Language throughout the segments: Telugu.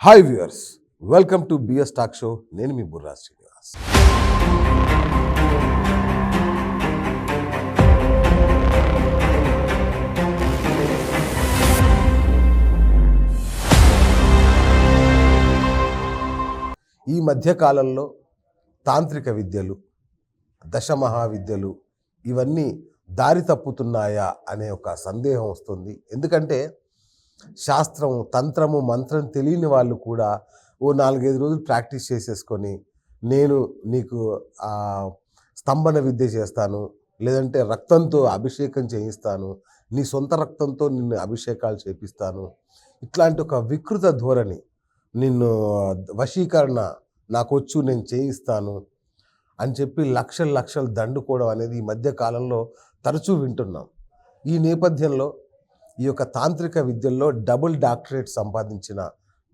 Hi viewers, welcome to BS talk show. నేను మీ బుర్రా శ్రీనివాస్. ఈ మధ్యకాలంలో తాంత్రిక విద్యలు, దశమహావిద్యలు ఇవన్నీ దారి తప్పుతున్నాయా అనే ఒక సందేహం వస్తుంది. ఎందుకంటే శాస్త్రం, తంత్రము, మంత్రం తెలియని వాళ్ళు కూడా ఓ 4-5 రోజులు ప్రాక్టీస్ చేసేసుకొని నేను నీకు స్తంభన విద్య చేస్తాను, లేదంటే రక్తంతో అభిషేకం చేయిస్తాను, నీ సొంత రక్తంతో నిన్ను అభిషేకాలు చేపిస్తాను, ఇట్లాంటి ఒక వికృత ధోరణి, నిన్ను వశీకరణ నాకొచ్చు నేను చేయిస్తాను అని చెప్పి లక్షల దండుకోవడం అనేది ఈ మధ్య కాలంలో తరచూ వింటున్నాం. ఈ నేపథ్యంలో ఈ యొక్క తాంత్రిక విద్యల్లో డబుల్ డాక్టరేట్ సంపాదించిన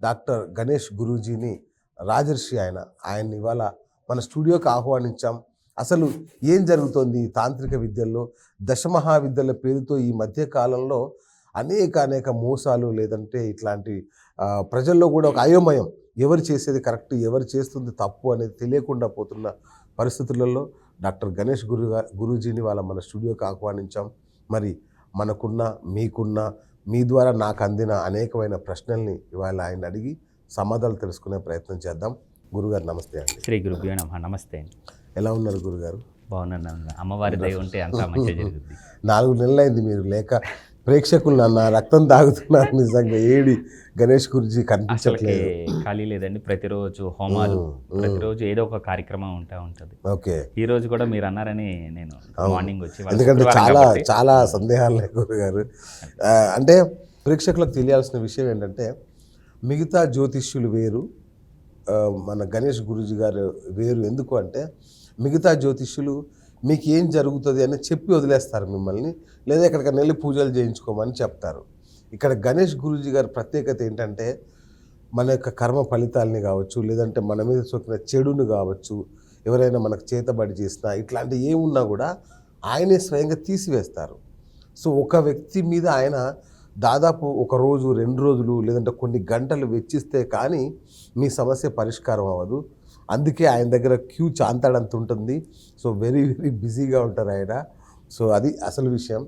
డాక్టర్ గణేష్ గురూజీని, రాజర్షి ఆయన్ని ఇవాళ మన స్టూడియోకి ఆహ్వానించాం. అసలు ఏం జరుగుతోంది ఈ తాంత్రిక విద్యల్లో, దశమహావిద్యల పేరుతో ఈ మధ్య కాలంలో అనేక మోసాలు, లేదంటే ఇట్లాంటి ప్రజల్లో కూడా ఒక అయోమయం, ఎవరు చేసేది కరెక్ట్, ఎవరు చేస్తుంది తప్పు అనేది తెలియకుండా పోతున్న పరిస్థితులలో డాక్టర్ గణేష్ గురూజీని వాళ్ళ మన స్టూడియోకి ఆహ్వానించాం. మరి మనకున్న, మీకున్న, మీ ద్వారా నాకు అందిన అనేకమైన ప్రశ్నల్ని ఇవాళ ఆయన అడిగి సమాధానాలు తెలుసుకునే ప్రయత్నం చేద్దాం. గురుగారు నమస్తే అండి. శ్రీ గురుభ్యో నమః. నమస్తే అండి. ఎలా ఉన్నారు గురుగారు? బాగున్నాను. అమ్మవారి దయ ఉంటే అంతా మంచిగా జరుగుతుంది. 4 నెలలైంది మీరు లేక. ప్రేక్షకులు నా రక్తం తాగుతున్నారు నిజంగా. ఏడి గణేష్ గురూజీ కనిపించట్లేదు. ఖాళీ లేదండి. ప్రతిరోజు హోమాలు, ప్రతిరోజు ఏదో ఒక కార్యక్రమం ఉంటుంది. ఓకే, ఈ రోజు కూడా మీరు అన్నారని నేను మార్నింగ్ వచ్చి, ఎందుకంటే చాలా సందేహాలు గురుగారు. అంటే ప్రేక్షకులకు తెలియాల్సిన విషయం ఏంటంటే, మిగతా జ్యోతిష్యులు వేరు, మన గణేష్ గురూజీ గారు వేరు. ఎందుకు అంటే మిగతా జ్యోతిష్యులు మీకు ఏం జరుగుతుంది అని చెప్పి వదిలేస్తారు మిమ్మల్ని, లేదా ఎక్కడికైనా వెళ్ళి పూజలు చేయించుకోమని చెప్తారు. ఇక్కడ గణేష్ గురూజీ గారి ప్రత్యేకత ఏంటంటే, మన యొక్క కర్మ ఫలితాలని కావచ్చు, లేదంటే మన మీద సోకిన చెడును కావచ్చు, ఎవరైనా మనకు చేతబడి చేసినా ఇట్లాంటి ఏమున్నా కూడా ఆయనే స్వయంగా తీసివేస్తారు. సో ఒక వ్యక్తి మీద ఆయన దాదాపు 1 రోజు, 2 రోజులు, లేదంటే కొన్ని గంటలు వెచ్చిస్తే కానీ మీ సమస్య పరిష్కారం అవ్వదు. అందుకే ఆయన దగ్గర క్యూ చాంతాడంత ఉంటుంది. సో వెరీ బిజీగా ఉంటారు ఆయన. సో అది అసలు విషయం.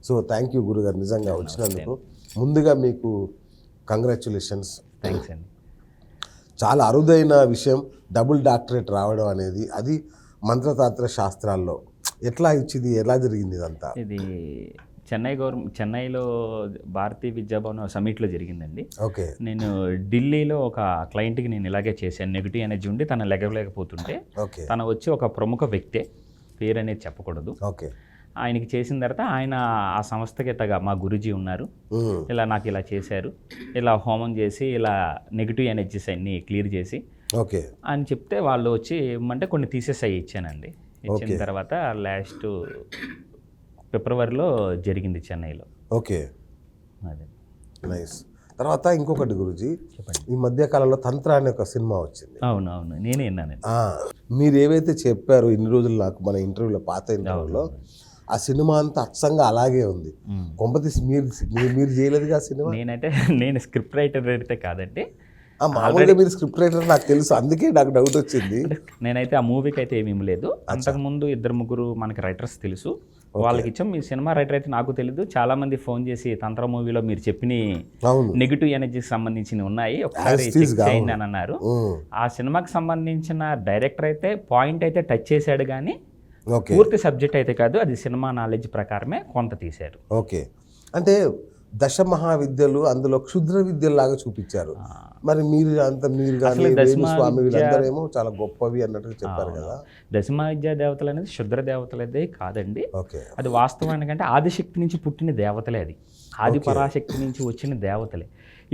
సో థ్యాంక్ యూ గురుగారు, నిజంగా వచ్చినందుకు. ముందుగా మీకు కంగ్రాచ్యులేషన్స్. థ్యాంక్స్ అండి. చాలా అరుదైన విషయం డబుల్ డాక్టరేట్ రావడం అనేది. అది మంత్రతాంత్ర శాస్త్రాల్లో ఎట్లా ఇచ్చింది, ఎలా జరిగింది ఇదంతా? ఇది చెన్నైలో భారతీయ విద్యాభవన్ సమిట్లో జరిగిందండి. ఓకే. నేను ఢిల్లీలో ఒక క్లయింట్కి నేను ఇలాగే చేశాను. నెగిటివ్ ఎనర్జీ ఉండి తను లెగలేకపోతుంటే, తను వచ్చి ఒక ప్రముఖ వ్యక్తే, పేరు అనేది చెప్పకూడదు, ఓకే, ఆయనకి చేసిన తర్వాత ఆయన ఆ సంస్థకి తగ్గ మా గురూజీ ఉన్నారు, ఇలా నాకు ఇలా చేశారు, ఇలా హోమం చేసి ఇలా నెగిటివ్ ఎనర్జీస్ అన్నీ క్లియర్ చేసి ఓకే అని చెప్తే వాళ్ళు వచ్చి ఏమంటే కొన్ని తీసేసి ఇచ్చానండి. ఇచ్చిన తర్వాత లాస్ట్ ఫిబ్రవరిలో జరిగింది చెన్నైలో. ఓకే, అదే నైస్. తర్వాత ఇంకొకటి గురూజీ, చెప్పండి. ఈ మధ్య కాలంలో తంత్ర అనే ఒక సినిమా వచ్చింది. అవును, నేనే విన్నాను. మీరు ఏవైతే చెప్పారు ఇన్ని రోజులు నాకు మన ఇంటర్వ్యూలో, పాత ఇంటర్వ్యూలో, ఆ సినిమా అంతా అచ్చంగా అలాగే ఉంది. కొంపతీసి మీరు చేయలేదుగా సినిమా? నేను స్క్రిప్ట్ రైటర్ అయితే కాదండి. మామూలుగా మీరు స్క్రిప్ట్ రైటర్ నాకు తెలుసు, అందుకే నాకు డౌట్ వచ్చింది. నేనైతే ఆ మూవీకి అయితే ఏమీ లేదు. అంతకుముందు 2-3 మనకి రైటర్స్ తెలుసు, వాళ్ళకి ఇచ్చాం. మీ సినిమా రైటర్ అయితే నాకు తెలీదు. చాలా మంది ఫోన్ చేసి తంత్ర మూవీలో మీరు చెప్పిన నెగిటివ్ ఎనర్జీకి సంబంధించినవి ఉన్నాయి, ఒకసారి చెక్ చేయండి అని అన్నారు. ఆ సినిమాకి సంబంధించిన డైరెక్టర్ అయితే పాయింట్ అయితే టచ్ చేశాడు, కానీ పూర్తి సబ్జెక్ట్ అయితే కాదు. అది సినిమా నాలెడ్జ్ ప్రకారమే కొంత తీశారు. ఓకే, అంటే దశమహావిద్యలు అందులో క్షుద్ర విద్యలాగా చూపించారు. మరి మీరు స్వామి వీళ్ళందరేమో చాలా గొప్పవి అన్నట్టు చెప్పారు కదా. దశమహావిద్యా దేవతలు అనేది శుద్ర దేవతలదే కాదండి. అది వాస్తవానికంటే ఆదిశక్తి నుంచి పుట్టిన దేవతలే, అది ఆది పరాశక్తి నుంచి వచ్చిన దేవతలే.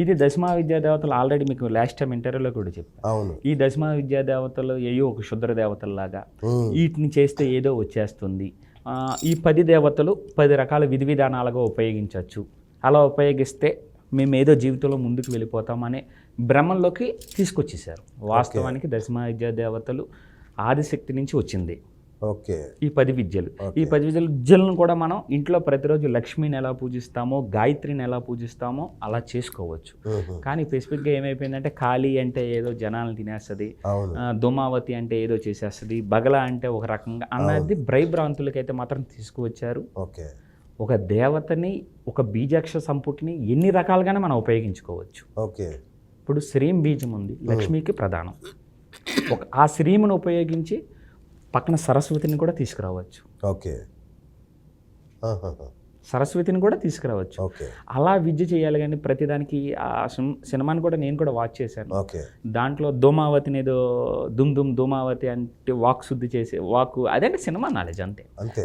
ఇది దశమహావిద్యా దేవతలు ఆల్రెడీ మీకు లాస్ట్ టైం ఇంటర్వ్యూలో కూడా చెప్పాను. ఈ దశమహావిద్యా దేవతలు ఏయో ఒక శుద్ర దేవతల్లాగా వీటిని చేస్తే ఏదో వచ్చేస్తుంది. ఈ 10 దేవతలు 10 రకాల విధి విధానాలుగా ఉపయోగించవచ్చు, అలా ఉపయోగిస్తే మేము ఏదో జీవితంలో ముందుకు వెళ్ళిపోతామనే భ్రమంలోకి తీసుకొచ్చేసారు. వాస్తవానికి దశమహావిద్యా దేవతలు ఆదిశక్తి నుంచి వచ్చింది. ఓకే. ఈ 10 విద్యలు. ఈ 10 విద్యలను కూడా మనం ఇంట్లో ప్రతిరోజు లక్ష్మిని ఎలా పూజిస్తామో, గాయత్రిని ఎలా పూజిస్తామో అలా చేసుకోవచ్చు. కానీ స్పెసిఫిక్గా ఏమైపోయిందంటే కాళీ అంటే ఏదో జనాలను తినేస్తుంది, దుమావతి అంటే ఏదో చేసేస్తుంది, బగల అంటే ఒక రకంగా అన్నది భ్రాంతులకైతే మాత్రం తీసుకువచ్చారు. ఓకే. ఒక దేవతని, ఒక బీజాక్షర సంపుటిని ఎన్ని రకాలుగానే మనం ఉపయోగించుకోవచ్చు. ఓకే. ఇప్పుడు శ్రీం బీజం ఉంది, లక్ష్మికి ప్రధానం. ఆ శ్రీమును ఉపయోగించి పక్కన సరస్వతిని కూడా తీసుకురావచ్చు. ఓకే. సరస్వతిని కూడా తీసుకురావచ్చు. ఓకే. అలా విద్య చేయాలి. కానీ ప్రతిదానికి ఆ సినిమాని కూడా నేను కూడా వాచ్ చేశాను. ఓకే. దాంట్లో ధూమావతిని ఏదో దుమ్ ధూమావతి అంటే వాక్ శుద్ధి చేసే వాక్, అదంటే సినిమా నాలెడ్జ్ అంతే.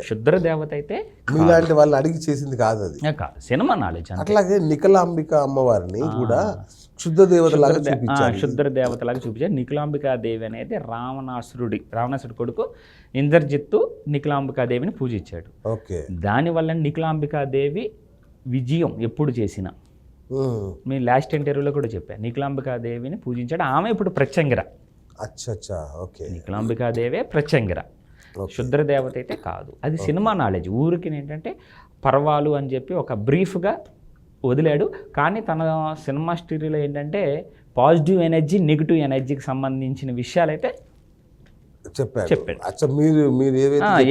శుద్ర దేవత అయితే మీలాంటి వాళ్ళు అడిగి చేసింది కాదు, అది కాదు, సినిమా నాలెడ్జ్. అట్లాగే నికలాంబిక అమ్మవారిని కూడా శుద్ధ దేవతలాగా చూపించారు. శుద్ర దేవతలాగా చూపించారు. నికలాంబికాదేవి అనేది రావణాసుడి కొడుకు ఇంద్రజిత్తు నికలాంబికాదేవిని పూజించాడు. ఓకే. దానివల్ల నికలాంబికాదేవి విజయం ఎప్పుడు చేసినా, మేము లాస్ట్ ఇంటర్వ్యూలో కూడా చెప్పాను, నికలాంబికాదేవిని పూజించాడు. ఆమె ఇప్పుడు ప్రత్యంగిర. ఓకే. నికలాంబికాదేవే ప్రత్యంగిర, శుద్ర దేవత అయితే కాదు. అది సినిమా నాలెడ్జ్. ఊరికి ఏంటంటే పర్వాలు అని చెప్పి ఒక బ్రీఫ్గా వదిలాడు. కానీ తన సినిమా స్టోరీలో ఏంటంటే పాజిటివ్ ఎనర్జీ, నెగిటివ్ ఎనర్జీకి సంబంధించిన విషయాలు అయితే చెప్పాడు. మీరు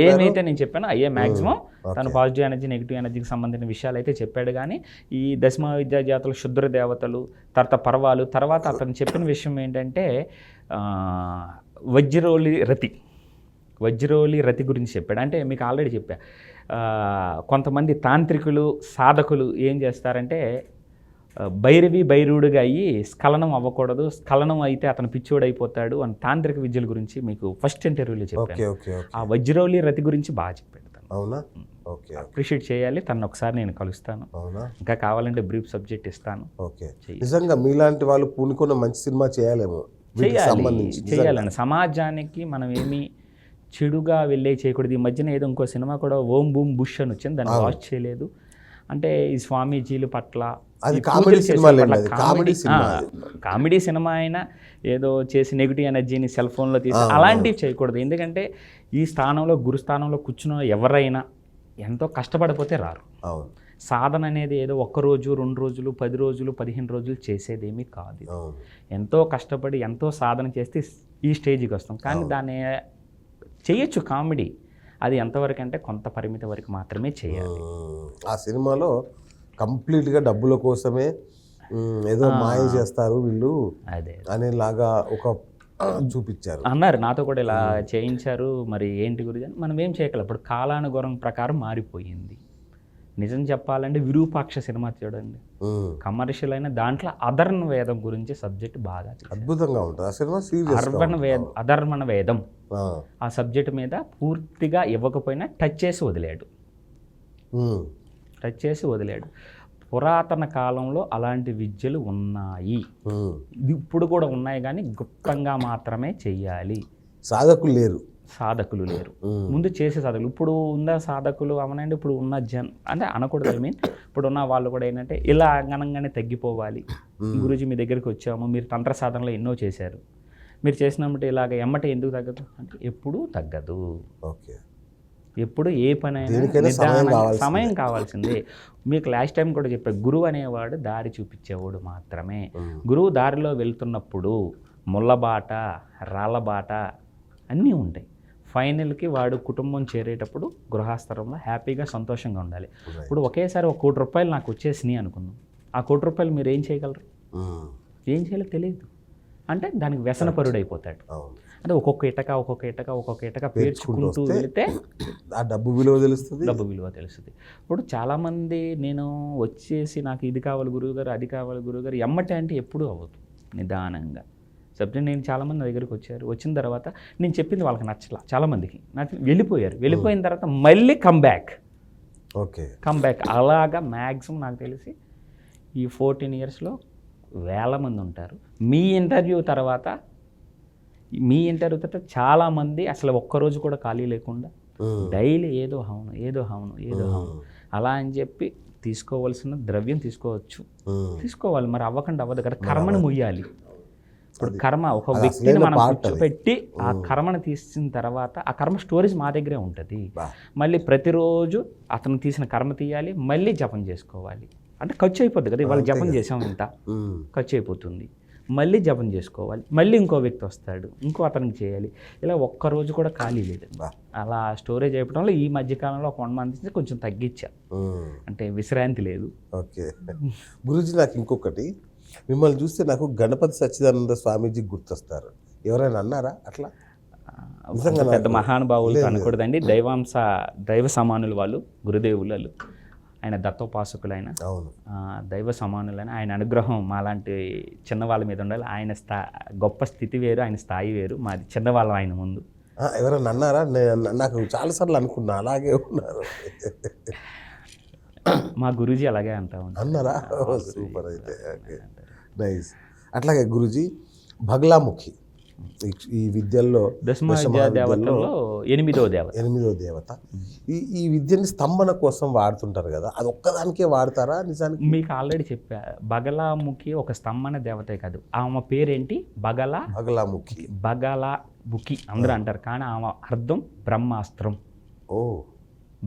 ఏమైతే నేను చెప్పానో అయ్యే మ్యాక్సిమం తను పాజిటివ్ ఎనర్జీ, నెగిటివ్ ఎనర్జీకి సంబంధించిన విషయాలు అయితే చెప్పాడు. కానీ ఈ దశమ విద్యా జాతులు, శుద్ర దేవతలు, తర్వాత పర్వాలు, తర్వాత అతను చెప్పిన విషయం ఏంటంటే వజ్రోలి రతి గురించి చెప్పాడు. అంటే మీకు ఆల్రెడీ చెప్పా, కొంతమంది తాంత్రికులు, సాధకులు ఏం చేస్తారంటే భైరవుడిగా అయ్యి స్ఖలనం అవ్వకూడదు, స్ఖలనం అయితే అతను పిచ్చోడు అయిపోతాడు అని తాంత్రిక విద్యల గురించి మీకు ఫస్ట్ ఇంటర్వ్యూలో చెప్పాను. ఆ వజ్రోలి రతి గురించి బాగా చెప్పాడు తను. అవునా? ఓకే. అప్రిషియేట్ చేయాలి తను. ఒకసారి నేను కలుస్తాను. ఇంకా కావాలంటే బ్రీఫ్ సబ్జెక్ట్ ఇస్తాను. ఓకే. నిజంగా మీలాంటి వాళ్ళు పూనుకున్న మంచి సినిమా చేయాలండి. సమాజానికి మనం ఏమి చెడుగా వెళ్ళే చేయకూడదు. ఈ మధ్యన ఏదో ఇంకో సినిమా కూడా ఓం బూమ్ బుష్ అని వచ్చింది, దాన్ని వాచ్ చేయలేదు. అంటే ఈ స్వామీజీల పట్ల కామెడీ సినిమా అయినా ఏదో చేసి నెగిటివ్ ఎనర్జీని సెల్ ఫోన్లో తీసి అలాంటివి చేయకూడదు. ఎందుకంటే ఈ స్థానంలో, గురుస్థానంలో కూర్చున్న ఎవరైనా ఎంతో కష్టపడిపోతే రారు. సాధన అనేది ఏదో 1 రోజు, 2 రోజులు, 10 రోజులు, 15 రోజులు చేసేదేమీ కాదు. ఎంతో కష్టపడి ఎంతో సాధన చేస్తే ఈ స్టేజ్కి వస్తాం. కానీ దాన్ని చేయొచ్చు కామెడీ, అది ఎంతవరకు అంటే కొంత పరిమితి వరకు మాత్రమే చేయాలి. ఆ సినిమాలో కంప్లీట్గా డబ్బుల కోసమే ఏదో మాయ చేస్తారు వీళ్ళు అనేలాగా ఒక చూపించారు అన్నారు. నాతో కూడా ఇలా చేయించారు. మరి ఏంటి గురించి మనం ఏం చేయగలం. ఇప్పుడు కాలానుగుణం ప్రకారం మారిపోయింది. నిజం చెప్పాలంటే విరూపాక్ష సినిమా చూడండి, కమర్షియల్ అయిన దాంట్లో అధర్వణ వేదం గురించి సబ్జెక్ట్ బాగా అద్భుతంగా ఉంటుంది. ఆ సినిమా అధర్వణ వేదం ఆ సబ్జెక్ట్ మీద పూర్తిగా ఇవ్వకపోయినా టచ్ చేసి వదిలాడు. పురాతన కాలంలో అలాంటి విద్యలు ఉన్నాయి, ఇప్పుడు కూడా ఉన్నాయి. కానీ గుప్తంగా మాత్రమే చెయ్యాలి. సాధకులు లేరు ముందు చేసే సాధకులు. ఇప్పుడు ఉన్న సాధకులు అవనండి, ఇప్పుడు ఉన్న అంటే అనకూడదు, ఐ మీన్ ఇప్పుడు ఉన్న వాళ్ళు కూడా ఏంటంటే ఇలా అనగానే తగ్గిపోవాలి. గురూజీ మీ దగ్గరికి వచ్చాము, మీరు తంత్ర సాధనలో ఎన్నో చేశారు, మీరు చేసినప్పుడు ఇలాగ ఎమ్మటే ఎందుకు తగ్గదు అంటే ఎప్పుడూ తగ్గదు. ఎప్పుడు ఏ పనైనా సమయం కావాల్సిందే. మీకు లాస్ట్ టైం కూడా చెప్పా, గురువు అనేవాడు దారి చూపించేవాడు మాత్రమే. గురువు దారిలో వెళ్తున్నప్పుడు ముళ్ళబాట, రాళ్ళబాట అన్నీ ఉంటాయి. ఫైనల్కి వాడు కుటుంబం చేరేటప్పుడు గృహాస్థలంలో హ్యాపీగా సంతోషంగా ఉండాలి. ఇప్పుడు ఒకేసారి 1 కోటి రూపాయలు నాకు వచ్చేసినాయి అనుకుందాం, ఆ 1 కోటి రూపాయలు మీరు ఏం చేయగలరు? ఏం చేయాలో తెలియదు. అంటే దానికి వ్యసనపరుడు అయిపోతాడు. అంటే ఒక్కొక్క ఇటక పేర్చుకుంటూ వెళితే ఆ డబ్బు విలువ తెలుస్తుంది. ఇప్పుడు చాలామంది నేను వచ్చేసి నాకు ఇది కావాలి గురువుగారు, అది కావాలి గురువుగారు, ఎమ్మటే అంటే ఎప్పుడూ అవ్వదు. నిదానంగా సబ్జెక్ట్ నేను చాలామంది నా దగ్గరికి వచ్చారు. వచ్చిన తర్వాత నేను చెప్పింది వాళ్ళకి నచ్చలా, చాలామందికి వెళ్ళిపోయారు. వెళ్ళిపోయిన తర్వాత మళ్ళీ కమ్ బ్యాక్. అలాగా మ్యాక్సిమం నాకు తెలిసి ఈ 14 yearsలో 1000 మంది ఉంటారు. మీ ఇంటర్వ్యూ తర్వాత చాలామంది అసలు ఒక్కరోజు కూడా ఖాళీ లేకుండా డైలీ ఏదో హవను అలా అని చెప్పి తీసుకోవాల్సిన ద్రవ్యం తీసుకోవాలి. మరి అవ్వకుండా అవ్వదు కదా, కర్మను ముయ్యాలి. ఇప్పుడు కర్మ ఒక అది వ్యక్తిని అసలైన మనం part అది. కూర్చోపెట్టి ఆ కర్మను తీసిన తర్వాత ఆ కర్మ స్టోరేజ్ మా దగ్గరే ఉంటుంది. బా. మళ్ళీ ప్రతిరోజు అతను తీసిన కర్మ తీయాలి, మళ్ళీ జపం చేసుకోవాలి. అంటే ఖర్చు అయిపోద్ది కదా, ఇవాళ జపం చేసాం ఇంత ఖర్చు అయిపోతుంది, మళ్ళీ జపం చేసుకోవాలి, మళ్ళీ ఇంకో వ్యక్తి వస్తాడు, ఇంకో అతనికి చేయాలి. ఇలా ఒక్కరోజు కూడా ఖాళీ లేదు. అలా స్టోరేజ్ అయిపోవడం వల్ల ఈ మధ్యకాలంలో ఒక 1 month నుంచి కొంచెం తగ్గించా, అంటే విశ్రాంతి లేదు. ఓకే గురూజీ, నాకు ఇంకొకటి, మిమ్మల్ని చూస్తే నాకు గణపతి సచ్చిదానంద స్వామీజీ గుర్తొస్తారు. ఎవరైనా అన్నారా అట్లా? నిజంగా పెద్ద నాకు మహానుభావులు లేదు. అనకూడదండి, దైవ సమానులు వాళ్ళు, గురుదేవులు వాళ్ళు. ఆయన దత్తోపాసకులు, ఆయన అవును. దైవ సమానులని, ఆయన అనుగ్రహం మాలాంటి చిన్నవాళ్ళ మీద ఉండాలి. ఆయన గొప్ప స్థితి వేరు, ఆయన స్థాయి వేరు, మాది చిన్నవాళ్ళం ఆయన ముందు. ఎవరైనా అన్నారా? నాకు చాలాసార్లు అనుకున్నా అలాగే ఉన్నారు. మా గురూజీ అలాగే అంటా ఉంటారు. అన్నారా? సూపర్. అయితే నైస్. అట్లాగే గురూజీ, బగలాముఖి ఈ విద్యల్లో దశమ విద్యా దేవతల్లో 8వ దేవత. 8వ దేవత. ఈ విద్యని స్తంభన కోసం వాడుతుంటారు కదా, అది ఒక్కదానికే వాడతారా నిజానికి? మీకు ఆల్రెడీ చెప్పా, బగలాముఖి ఒక స్తంభన దేవతే కాదు, ఆమె పేరేంటి? బగలాముఖి. బగలాముఖి అందరూ అంటారు, కానీ ఆమె అర్థం బ్రహ్మాస్త్రం. ఓ,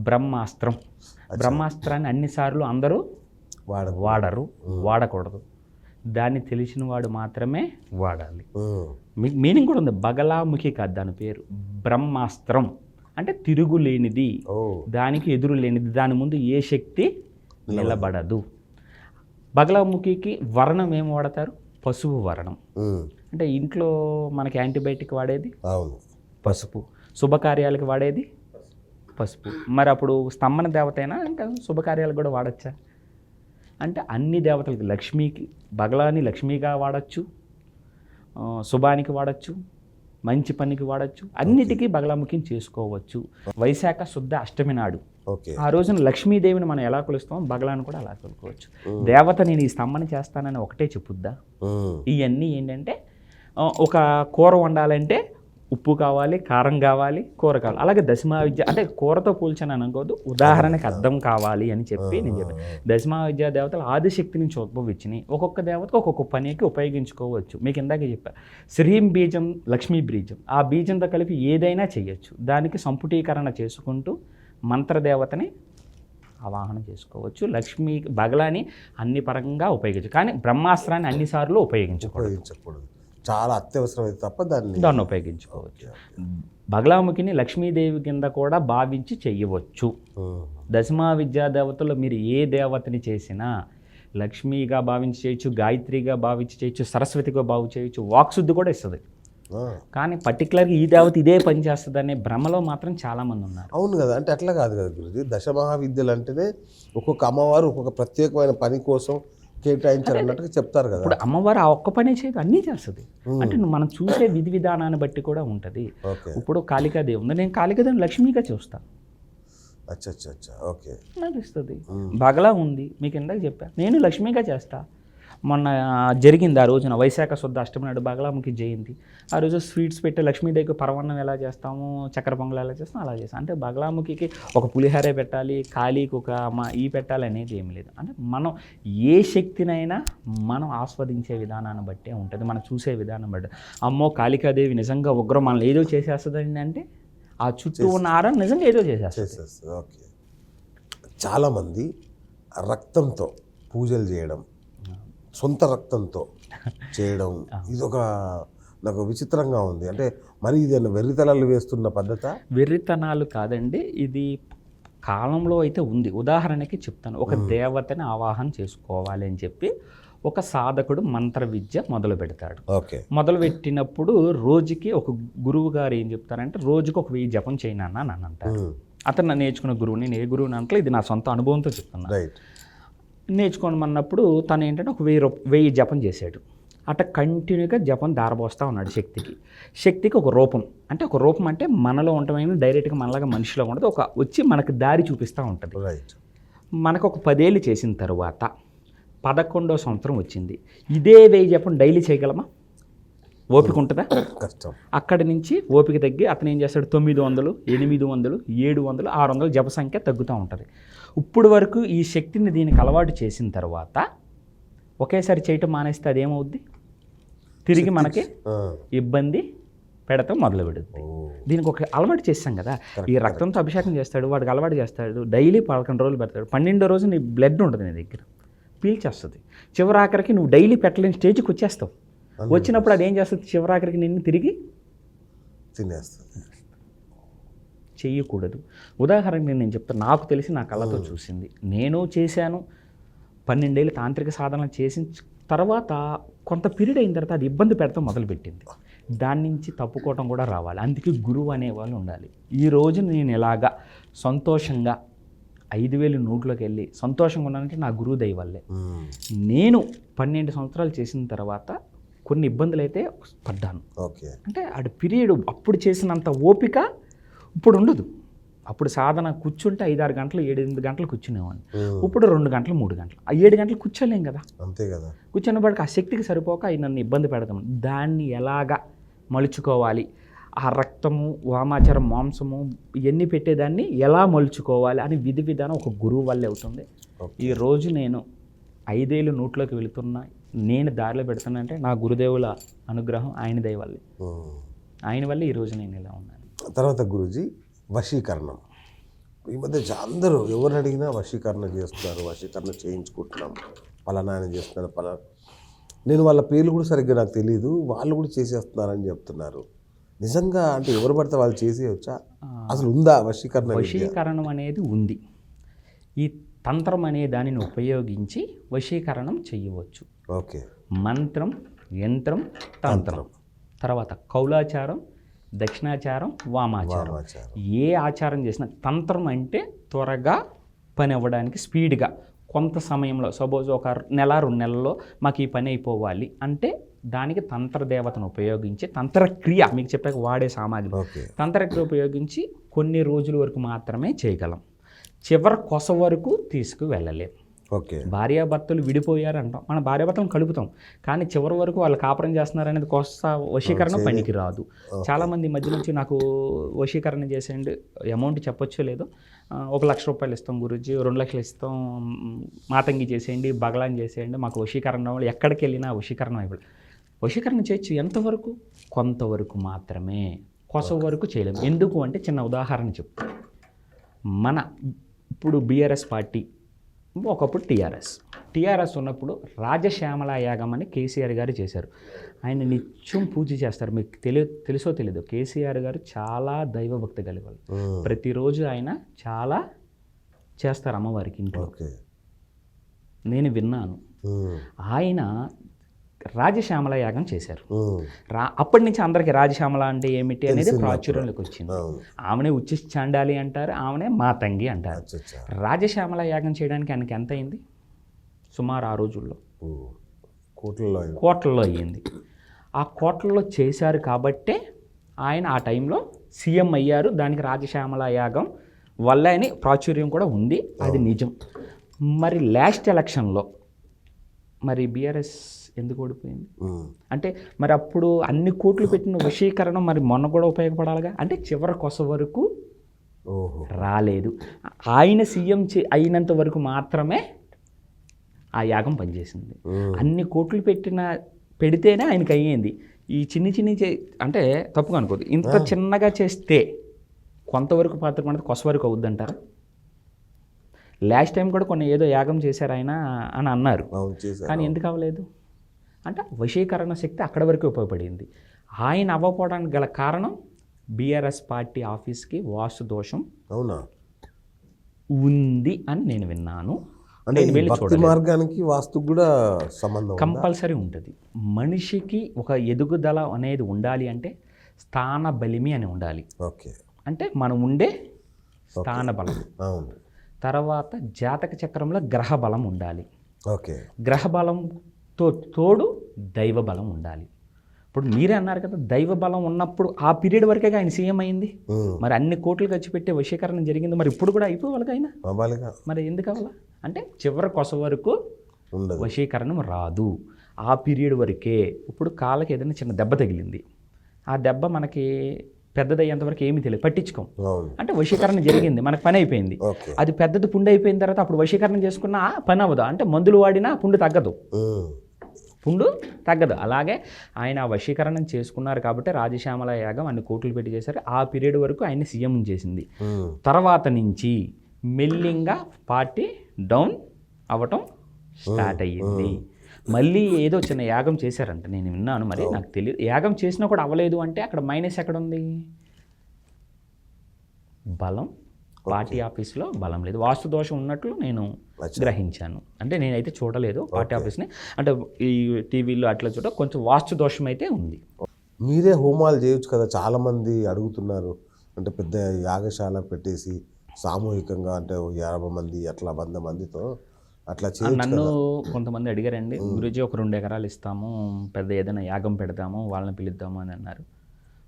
బ్రహ్మాస్త్రం. బ్రహ్మాస్త్రాన్ని అన్నిసార్లు అందరూ వాడరు, వాడకూడదు. దాన్ని తెలిసిన వాడు మాత్రమే వాడాలి. మీకు మీనింగ్ కూడా ఉంది, బగలాముఖి కాదు దాని పేరు, బ్రహ్మాస్త్రం అంటే తిరుగులేనిది, దానికి ఎదురు లేనిది, దాని ముందు ఏ శక్తి నిలబడదు. బగలాముఖికి వర్ణం ఏం వాడతారు? పసుపు వర్ణం. అంటే ఇంట్లో మనకి యాంటీబయాటిక్ వాడేది పసుపు, శుభకార్యాలకు వాడేది పసుపు. మరి అప్పుడు స్తంభన దేవత అయినా ఇంకా శుభకార్యాలకు కూడా వాడచ్చా? అంటే అన్ని దేవతలకి, లక్ష్మికి బగలాని లక్ష్మిగా వాడచ్చు, శుభానికి వాడచ్చు, మంచి పనికి వాడచ్చు, అన్నిటికీ బగలాముఖిని చేసుకోవచ్చు. వైశాఖ శుద్ధ అష్టమి నాడు ఆ రోజున లక్ష్మీదేవిని మనం ఎలా కొలుస్తామో బగలాన్ని కూడా అలా కొలుకోవచ్చు. దేవత నేను ఈ స్తంభన చేస్తానని ఒకటే చెప్పుద్దా? ఇవన్నీ ఏంటంటే, ఒక కూర వండాలంటే ఉప్పు కావాలి, కారం కావాలి, కూర కావాలి. అలాగే దశమా విద్య అంటే కూరతో పోల్చని అనుకోదు, ఉదాహరణకి అర్థం కావాలి అని చెప్పి నేను చెప్పాను. దశమా విద్యా దేవతలు ఆదిశక్తి నుంచి ఉద్భవించినాయి. ఒక్కొక్క దేవతకు ఒక్కొక్క పనికి ఉపయోగించుకోవచ్చు. మీకు ఇందాకే చెప్పా, శ్రీం బీజం లక్ష్మీ బీజం, ఆ బీజంతో కలిపి ఏదైనా చేయొచ్చు. దానికి సంపుటీకరణ చేసుకుంటూ మంత్రదేవతని ఆవాహన చేసుకోవచ్చు. లక్ష్మీ బగలాని అన్ని పరంగా ఉపయోగించు, కానీ బ్రహ్మాస్త్రాన్ని అన్నిసార్లు ఉపయోగించకూడదు. చాలా అత్యవసరమైతే తప్ప దాన్ని ఉపయోగించుకోవచ్చు. బగలాముఖిని లక్ష్మీదేవి కింద కూడా భావించి చెయ్యవచ్చు. దశమా విద్యా దేవతల్లో మీరు ఏ దేవతని చేసినా లక్ష్మిగా భావించి చేయొచ్చు, గాయత్రిగా భావించి చేయొచ్చు, సరస్వతిగా భావించి చేయొచ్చు, వాక్శుద్ధి కూడా ఇస్తుంది. కానీ పర్టికులర్గా ఈ దేవత ఇదే పని చేస్తుంది అనే భ్రమలో మాత్రం చాలామంది ఉన్నారు. అవును కదా, అంటే అట్లా కాదు కదా గురుజీ. దశమహావిద్యలు అంటేనే ఒక్కొక్క అమ్మవారు ఒక్కొక్క ప్రత్యేకమైన పని కోసం కేటాయించారు అన్నట్టుగా చెప్తారు కదా. ఇప్పుడు అమ్మవారు ఆ ఒక్క పనే చేయదు, అన్నీ చేస్తుంది. అంటే మనం చూసే విధి విధానాన్ని బట్టి కూడా ఉంటుంది. ఇప్పుడు కాళికాదేవి ఉంది, నేను కాళికాదేవిని లక్ష్మిగా చూస్తాను, నడుస్తుంది. బగలా ఉంది, మీకు ఇందాక చెప్పా, నేను లక్ష్మిగా చేస్తా. మొన్న జరిగింది ఆ రోజున వైశాఖ శుద్ధ అష్టమి నాడు బగలాముఖి జయంతి. ఆ రోజు స్వీట్స్ పెట్టి లక్ష్మీదేవికి పరవన్నం ఎలా చేస్తాము, చక్కెర పొంగల్ ఎలా చేస్తాం అలా చేస్తాం. అంటే బగలాముఖికి ఒక పులిహారే పెట్టాలి, కాళీకి ఒక ఈ పెట్టాలి అనేది ఏమి లేదు. అంటే మనం ఏ శక్తినైనా మనం ఆస్వాదించే విధానాన్ని బట్టే ఉంటుంది, మనం చూసే విధానం బట్టి. అమ్మో కాళికాదేవి నిజంగా ఉగ్రం మనల్ని ఏదో చేసేస్తుందండి అంటే ఆ చుట్టూ ఉన్న ఆరం నిజంగా ఏదో చేసేస్తుంది. ఓకే, చాలామంది రక్తంతో పూజలు చేయడం, సొంత రక్తంతో చేయడం, ఇదొక నాకు విచిత్రంగా ఉంది. అంటే మరి ఇది వెర్రితనాలు వేస్తున్న పద్ధత? వెర్రితనాలు కాదండి, ఇది కాలంలో అయితే ఉంది. ఉదాహరణకి చెప్తాను, ఒక దేవతని ఆవాహన చేసుకోవాలి అని చెప్పి ఒక సాధకుడు మంత్ర విద్య మొదలు పెడతాడు. మొదలు పెట్టినప్పుడు రోజుకి ఒక గురువు గారు ఏం చెప్తారంటే, రోజుకి ఒక 1000 జపం చేయను అని అంటారు. అతను నేర్చుకున్న గురువు, నేను ఏ గురువుని అంటే ఇది నా సొంత అనుభవంతో చెప్తున్నా. నేర్చుకోమన్నప్పుడు తను ఏంటంటే ఒక 1000 జపం చేశాడు. అట్లా కంటిన్యూగా జపం దారబోస్తూ ఉన్నాడు శక్తికి ఒక రూపం. అంటే ఒక రూపం అంటే మనలో ఉండటం డైరెక్ట్గా మనలాగా మనిషిలో ఉండదు, ఒక వచ్చి మనకు దారి చూపిస్తూ ఉంటుంది. మనకు ఒక 10 ఏళ్ళు చేసిన తర్వాత 11వ సంవత్సరం వచ్చింది. ఇదే 1000 జపం డైలీ చేయగలమా? ఓపిక ఉంటుందా? కష్టం. అక్కడి నుంచి ఓపిక తగ్గి అతను ఏం చేస్తాడు, 900, 800, 700, 600 జప సంఖ్య తగ్గుతూ ఉంటుంది. ఇప్పుడు వరకు ఈ శక్తిని దీనికి అలవాటు చేసిన తర్వాత ఒకేసారి చేయటం మానేస్తే అదేమవుద్ది? తిరిగి మనకి ఆ. ఇబ్బంది పెడతాం మొదలు పెడుతుంది. దీనికి ఒక అలవాటు చేస్తాం కదా, ఈ రక్తంతో అభిషేకం చేస్తాడు, వాడికి అలవాటు చేస్తాడు, డైలీ 11 రోజులు పెడతాడు, 12వ రోజు నీ బ్లడ్ ఉంటుంది నీ దగ్గర, పీల్చేస్తుంది. చివరాఖరికి నువ్వు డైలీ పెట్టలేని స్టేజ్కి వచ్చేస్తావు. వచ్చినప్పుడు అది ఏం చేస్తుంది, చివరాఖరికి నిన్ను తిరిగి తినేస్తుంది. చేయకూడదు. ఉదాహరణకి నేను చెప్తాను, నాకు తెలిసి నా కళ్ళతో చూసింది, నేను చేశాను. 12 ఏళ్ళు తాంత్రిక సాధన చేసిన తర్వాత కొంత పీరియడ్ అయిన తర్వాత అది ఇబ్బంది పెడతాం మొదలుపెట్టింది. దాని నుంచి తప్పుకోవటం కూడా రావాలి. అందుకే గురువు అనేవాళ్ళు ఉండాలి. ఈరోజు నేను ఇలాగా సంతోషంగా 5,000 నోట్లోకి వెళ్ళి సంతోషంగా ఉన్నానంటే నా గురువు దయ వల్లే. నేను 12 సంవత్సరాలు చేసిన తర్వాత కొన్ని ఇబ్బందులు అయితే పడ్డాను. ఓకే. అంటే ఆ పీరియడ్ అప్పుడు చేసినంత ఓపిక ఇప్పుడు ఉండదు. అప్పుడు సాధన కూర్చుంటే 5-6 గంటలు 7-8 గంటలు కూర్చునేవాడిని. ఇప్పుడు 2 గంటలు 3 గంటలు 7 గంటలు కూర్చోలేం కదా. అంతే కదా. కూర్చున్నప్పటికి ఆ శక్తికి సరిపోక అవి నన్ను ఇబ్బంది పెడతాం. దాన్ని ఎలాగా మలుచుకోవాలి, ఆ రక్తము, వామాచారం, మాంసము ఇవన్నీ పెట్టేదాన్ని ఎలా మలుచుకోవాలి అని విధి విధానం ఒక గురువు వల్లే అవుతుంది. ఈరోజు నేను 5 ఏళ్ళు నోట్లోకి వెళుతున్నా, నేను దారిలో పెడుతున్నా అంటే నా గురుదేవుల అనుగ్రహం, ఆయన దయ వల్లే. ఆయన వల్లే ఈరోజు నేను ఇలా ఉన్నాను. తర్వాత గురూజీ, వశీకరణం. ఈ మధ్య అందరూ ఎవరు అడిగినా వశీకరణ చేస్తున్నారు, వశీకరణ చేయించుకుంటున్నాం, పలానా ఆయన చేస్తున్నారు, పలానా. నేను వాళ్ళ పేర్లు కూడా సరిగ్గా నాకు తెలియదు, వాళ్ళు కూడా చేసేస్తున్నారని చెప్తున్నారు. నిజంగా అంటే ఎవరు పడితే వాళ్ళు చేసేయచ్చా? అసలు ఉందా వశీకరణ? వశీకరణం అనేది ఉంది. ఈ తంత్రం అనే దానిని ఉపయోగించి వశీకరణం చేయవచ్చు. ఓకే. మంత్రం, యంత్రం, తంత్రం, తర్వాత కౌలాచారం, దక్షిణాచారం, వామాచారం. ఏ ఆచారం చేసినా తంత్రం అంటే త్వరగా పని అవ్వడానికి, స్పీడ్గా కొంత సమయంలో, సపోజ్ ఒక 1-2 నెలల్లో మాకు ఈ పని అయిపోవాలి అంటే దానికి తంత్రదేవతను ఉపయోగించి, తంత్రక్రియ మీకు చెప్పాక వాడే సామాగ్రి, తంత్రక్రియ ఉపయోగించి కొన్ని రోజుల వరకు మాత్రమే చేయగలం. చివరి కొస వరకు తీసుకువెళ్ళలేం. ఓకే. భార్యాభర్తలు విడిపోయారు అంటాం, మన భార్యాభర్తలను కలుపుతాం, కానీ చివరి వరకు వాళ్ళు కాపురం చేస్తున్నారు అనేది కొత్త వశీకరణ పనికి రాదు. చాలామంది మధ్య నుంచి నాకు వశీకరణ చేసేయండి, అమౌంట్ చెప్పొచ్చో లేదో, 1,00,000 రూపాయలు ఇస్తాం గురూజీ, 2 లక్షలు ఇస్తాం, మాతంగి చేసేయండి, బగలాన్ చేసేయండి, మాకు వశీకరణ వాళ్ళు ఎక్కడికి వెళ్ళినా వశీకరణ అయిపోయి. వశీకరణ చేయొచ్చు ఎంతవరకు? కొంతవరకు మాత్రమే, కొస వరకు చేయలేము. ఎందుకు అంటే చిన్న ఉదాహరణ చెప్తాను. మన ఇప్పుడు బీఆర్ఎస్ పార్టీ, ఒకప్పుడు టీఆర్ఎస్ ఉన్నప్పుడు రాజశ్యామల యాగం అని కేసీఆర్ గారు చేశారు. ఆయన నిత్యం పూజ చేస్తారు. మీకు తెలుసో తెలీదు, కేసీఆర్ గారు చాలా దైవభక్తి కలిగారు. ప్రతిరోజు ఆయన చాలా చేస్తారు అమ్మవారికి ఇంట్లో. నేను విన్నాను. ఆయన రాజశ్యామల యాగం చేశారు. అప్పటి నుంచి అందరికీ రాజశ్యామల అంటే ఏమిటి అనేది ప్రాచుర్యంలోకి వచ్చింది. ఆమెనే ఉచ్చి చాండాలి అంటారు, ఆమెనే మాతంగి అంటారు. రాజశ్యామల యాగం చేయడానికి ఆయనకి ఎంత అయింది? సుమారు ఆ రోజుల్లో కోట్లలో అయ్యింది. ఆ కోట్లలో చేశారు కాబట్టే ఆయన ఆ టైంలో సీఎం అయ్యారు. దానికి రాజశ్యామల యాగం వల్ల అని ప్రాచుర్యం కూడా ఉంది, అది నిజం. మరి లాస్ట్ ఎలక్షన్లో మరి బీఆర్ఎస్ ఎందుకు ఓడిపోయింది అంటే, మరి అప్పుడు అన్ని కోట్లు పెట్టిన వశీకరణం మరి మొన్న కూడా ఉపయోగపడాలిగా. అంటే చివరి కొస వరకు రాలేదు. ఆయన సీఎం అయినంత వరకు మాత్రమే ఆ యాగం పనిచేసింది. అన్ని కోట్లు పెడితేనే ఆయనకి అయ్యింది. ఈ చిన్ని అంటే తప్పుగా అనుకోదు, ఇంత చిన్నగా చేస్తే కొంతవరకు పాత్ర మనది కొస వరకు అవుద్ది అంటారా? లాస్ట్ టైం కూడా కొన్ని ఏదో యాగం చేశారు ఆయన అని అన్నారు, కానీ ఎందుకు అవ్వలేదు అంటే వశీకరణ శక్తి అక్కడ వరకు ఉపయోగపడింది. ఆయన అవ్వకపోవడానికి గల కారణం బీఆర్ఎస్ పార్టీ ఆఫీస్కి వాస్తు దోషం ఉంది అని నేను విన్నాను. మార్గానికి వాస్తు కూడా సంబంధం కంపల్సరీ ఉంటుంది. మనిషికి ఒక ఎదుగుదల అనేది ఉండాలి అంటే స్థాన బలిమి అని ఉండాలి. అంటే మనం ఉండే స్థాన బలం, తర్వాత జాతక చక్రంలో గ్రహ బలం ఉండాలి. గ్రహ బలంతో తోడు దైవ బలం ఉండాలి. ఇప్పుడు మీరే అన్నారు కదా, దైవ బలం ఉన్నప్పుడు ఆ పీరియడ్ వరకే ఆయన సీఎం అయింది. మరి అన్ని కోట్లు ఖర్చు పెట్టే వశీకరణ జరిగింది, మరి ఇప్పుడు కూడా అయిపోవాలి ఆయన. మరి ఎందుకు అవ్వాలా అంటే చివరి కొస వరకు వశీకరణం రాదు, ఆ పీరియడ్ వరకే. ఇప్పుడు కాళ్ళకి ఏదైనా చిన్న దెబ్బ తగిలింది, ఆ దెబ్బ మనకి పెద్దదయ్యేంతవరకు ఏమీ తెలియదు, పట్టించుకోం. అంటే వశీకరణ జరిగింది, మనకు పని అయిపోయింది. అది పెద్దది పుండు అయిపోయిన తర్వాత అప్పుడు వశీకరణ చేసుకున్నా పని అవ్వదు. అంటే మందులు వాడినా పుండు తగ్గదు. పుండు తగ్గదు. అలాగే ఆయన వశీకరణం చేసుకున్నారు కాబట్టి రాజశ్యామల యాగం అన్ని కోట్లు పెట్టి చేశారు. ఆ పీరియడ్ వరకు ఆయన సీఎం చేసింది. తర్వాత నుంచి మెల్లింగా పార్టీ డౌన్ అవ్వటం స్టార్ట్ అయ్యింది. మళ్ళీ ఏదో చిన్న యాగం చేశారంట, నేను విన్నాను, మరి నాకు తెలియదు. యాగం చేసినా కూడా అవ్వలేదు అంటే అక్కడ మైనస్ ఎక్కడ ఉంది? బలం, పార్టీ ఆఫీస్లో బలం లేదు, వాస్తు దోషం ఉన్నట్లు నేను గ్రహించాను. అంటే నేనైతే చూడలేదు పార్టీ ఆఫీస్ని, అంటే ఈ టీవీలో అట్లా చూడ కొంచెం వాస్తు దోషం అయితే ఉంది. మీరే హోమాలు చేయొచ్చు కదా, చాలామంది అడుగుతున్నారు. అంటే పెద్ద యాగశాల పెట్టేసి సామూహికంగా అంటే 50 మంది అట్లా 100 మందితో అట్లా చేయొచ్చు. నన్ను కొంతమంది అడిగారండి, గురూజీ ఒక 2 ఎకరాలు ఇస్తాము, పెద్ద ఏదైనా యాగం పెడతాము, వాళ్ళని పిలుద్దాము అని అన్నారు.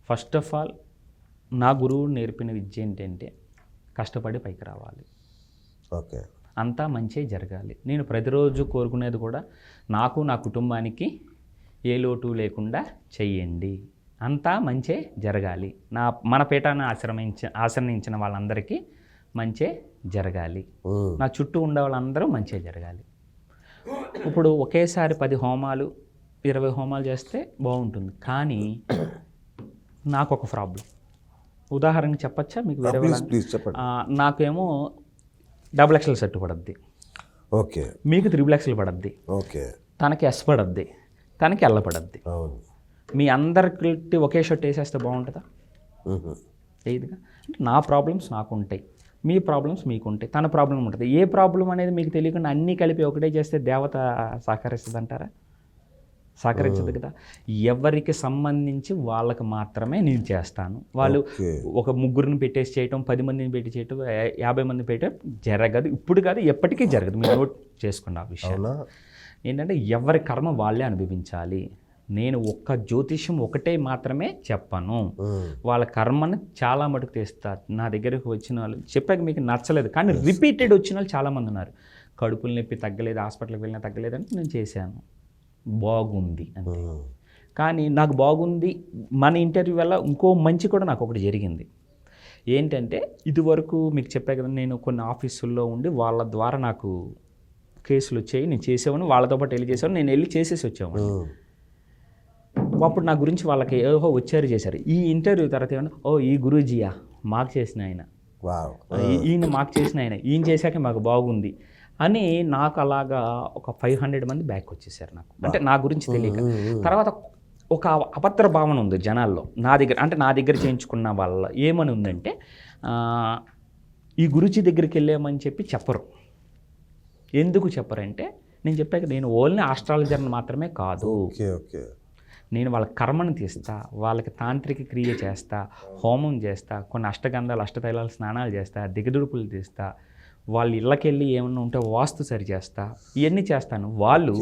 ఫస్ట్ ఆఫ్ ఆల్ నా గురువు నేర్పిన విద్య ఏంటంటే కష్టపడి పైకి రావాలి, ఓకే, అంతా మంచి జరగాలి. నేను ప్రతిరోజు కోరుకునేది కూడా నాకు నా కుటుంబానికి ఏ లోటు లేకుండా చెయ్యండి, అంతా మంచే జరగాలి, మన పీఠాన్ని ఆశ్రయించిన వాళ్ళందరికీ మంచే జరగాలి, నా చుట్టూ ఉండే వాళ్ళందరూ మంచే జరగాలి. ఇప్పుడు ఒకేసారి 10 హోమాలు 20 హోమాలు చేస్తే బాగుంటుంది, కానీ నాకు ఒక ప్రాబ్లం. ఉదాహరణకి చెప్పచ్చా మీకు? వేరే నాకేమో 2 లక్షల సెట్ పడద్ది, ఓకే, మీకు 3 లక్షలు పడద్ది, ఓకే, తనకి ఎస్ పడద్ది, తనకి ఎల్ల పడద్ది. మీ అందరికి ఒకే షర్ట్ వేసేస్తే బాగుంటుందా? లేదుగా. నా ప్రాబ్లమ్స్ నాకు ఉంటాయి, మీ ప్రాబ్లమ్స్ మీకు ఉంటాయి, తన ప్రాబ్లం ఉంటుంది. ఏ ప్రాబ్లం అనేది మీకు తెలియకుండా అన్నీ కలిపి ఒకటే చేస్తే దేవత సహకరిస్తుంది అంటారా? సహకరించదు కదా. ఎవరికి సంబంధించి వాళ్ళకి మాత్రమే నేను చేస్తాను. వాళ్ళు ఒక 3 పెట్టేసి చేయటం, 10 మందిని పెట్టి చేయటం, 50 మంది పెట్టడం జరగదు. ఇప్పుడు కాదు, ఎప్పటికీ జరగదు. మీరు నోట్ చేసుకున్న ఆ విషయం ఏంటంటే ఎవరి కర్మ వాళ్ళే అనుభవించాలి. నేను ఒక్క జ్యోతిష్యం ఒకటే మాత్రమే చెప్పను, వాళ్ళ కర్మను చాలా మటుకు తెస్తా. నా దగ్గరకు వచ్చిన వాళ్ళు చెప్పాక మీకు నచ్చలేదు, కానీ రిపీటెడ్ వచ్చిన వాళ్ళు చాలామంది ఉన్నారు. కడుపులు నొప్పి తగ్గలేదు, హాస్పిటల్కి వెళ్ళినా తగ్గలేదు అంటే నేను చేశాను, బాగుంది అంతే. కానీ నాకు బాగుంది, మన ఇంటర్వ్యూ వల్ల ఇంకో మంచి కూడా నాకు ఒకటి జరిగింది. ఏంటంటే ఇదివరకు మీకు చెప్పా కదా, నేను కొన్ని ఆఫీసుల్లో ఉండి వాళ్ళ ద్వారా నాకు కేసులు వచ్చాయి, నేను చేసేవాడిని, వాళ్ళతో పాటు వెళ్ళి చేసేవాడిని, నేను వెళ్ళి చేసేసి వచ్చేవాడిని. అప్పుడు నా గురించి వాళ్ళకి ఏదో వచ్చారు చేశారు. ఈ ఇంటర్వ్యూ తర్వాత ఏమన్నా, ఓ ఈ గురూజీయా మాకు చేసిన ఆయన, ఈయన మాకు చేసిన ఆయన, ఈయన చేశాక మాకు బాగుంది అని నాకు అలాగా ఒక 500 మంది బ్యాక్ వచ్చేసారు నాకు. అంటే నా గురించి తెలియక. తర్వాత ఒక అభద్ర భావన ఉంది జనాల్లో నా దగ్గర, అంటే నా దగ్గర చేయించుకున్న వాళ్ళ ఏమని ఉందంటే, ఈ గురూజీ దగ్గరికి వెళ్ళామని చెప్పి చెప్పరు. ఎందుకు చెప్పరంటే, నేను చెప్పాక నేను ఓన్లీ ఆస్ట్రాలజర్ని మాత్రమే కాదు, నేను వాళ్ళ కర్మను తీస్తా, వాళ్ళకి తాంత్రిక క్రియ చేస్తా, హోమం చేస్తా, కొన్ని అష్టగంధాలు అష్టతైలాలు స్నానాలు చేస్తా, దిగదుడుపులు తీస్తా, వాళ్ళ ఇళ్ళకి వెళ్ళి ఏమన్నా ఉంటే వాస్తు సరి చేస్తా, ఇవన్నీ చేస్తాను. వాళ్ళు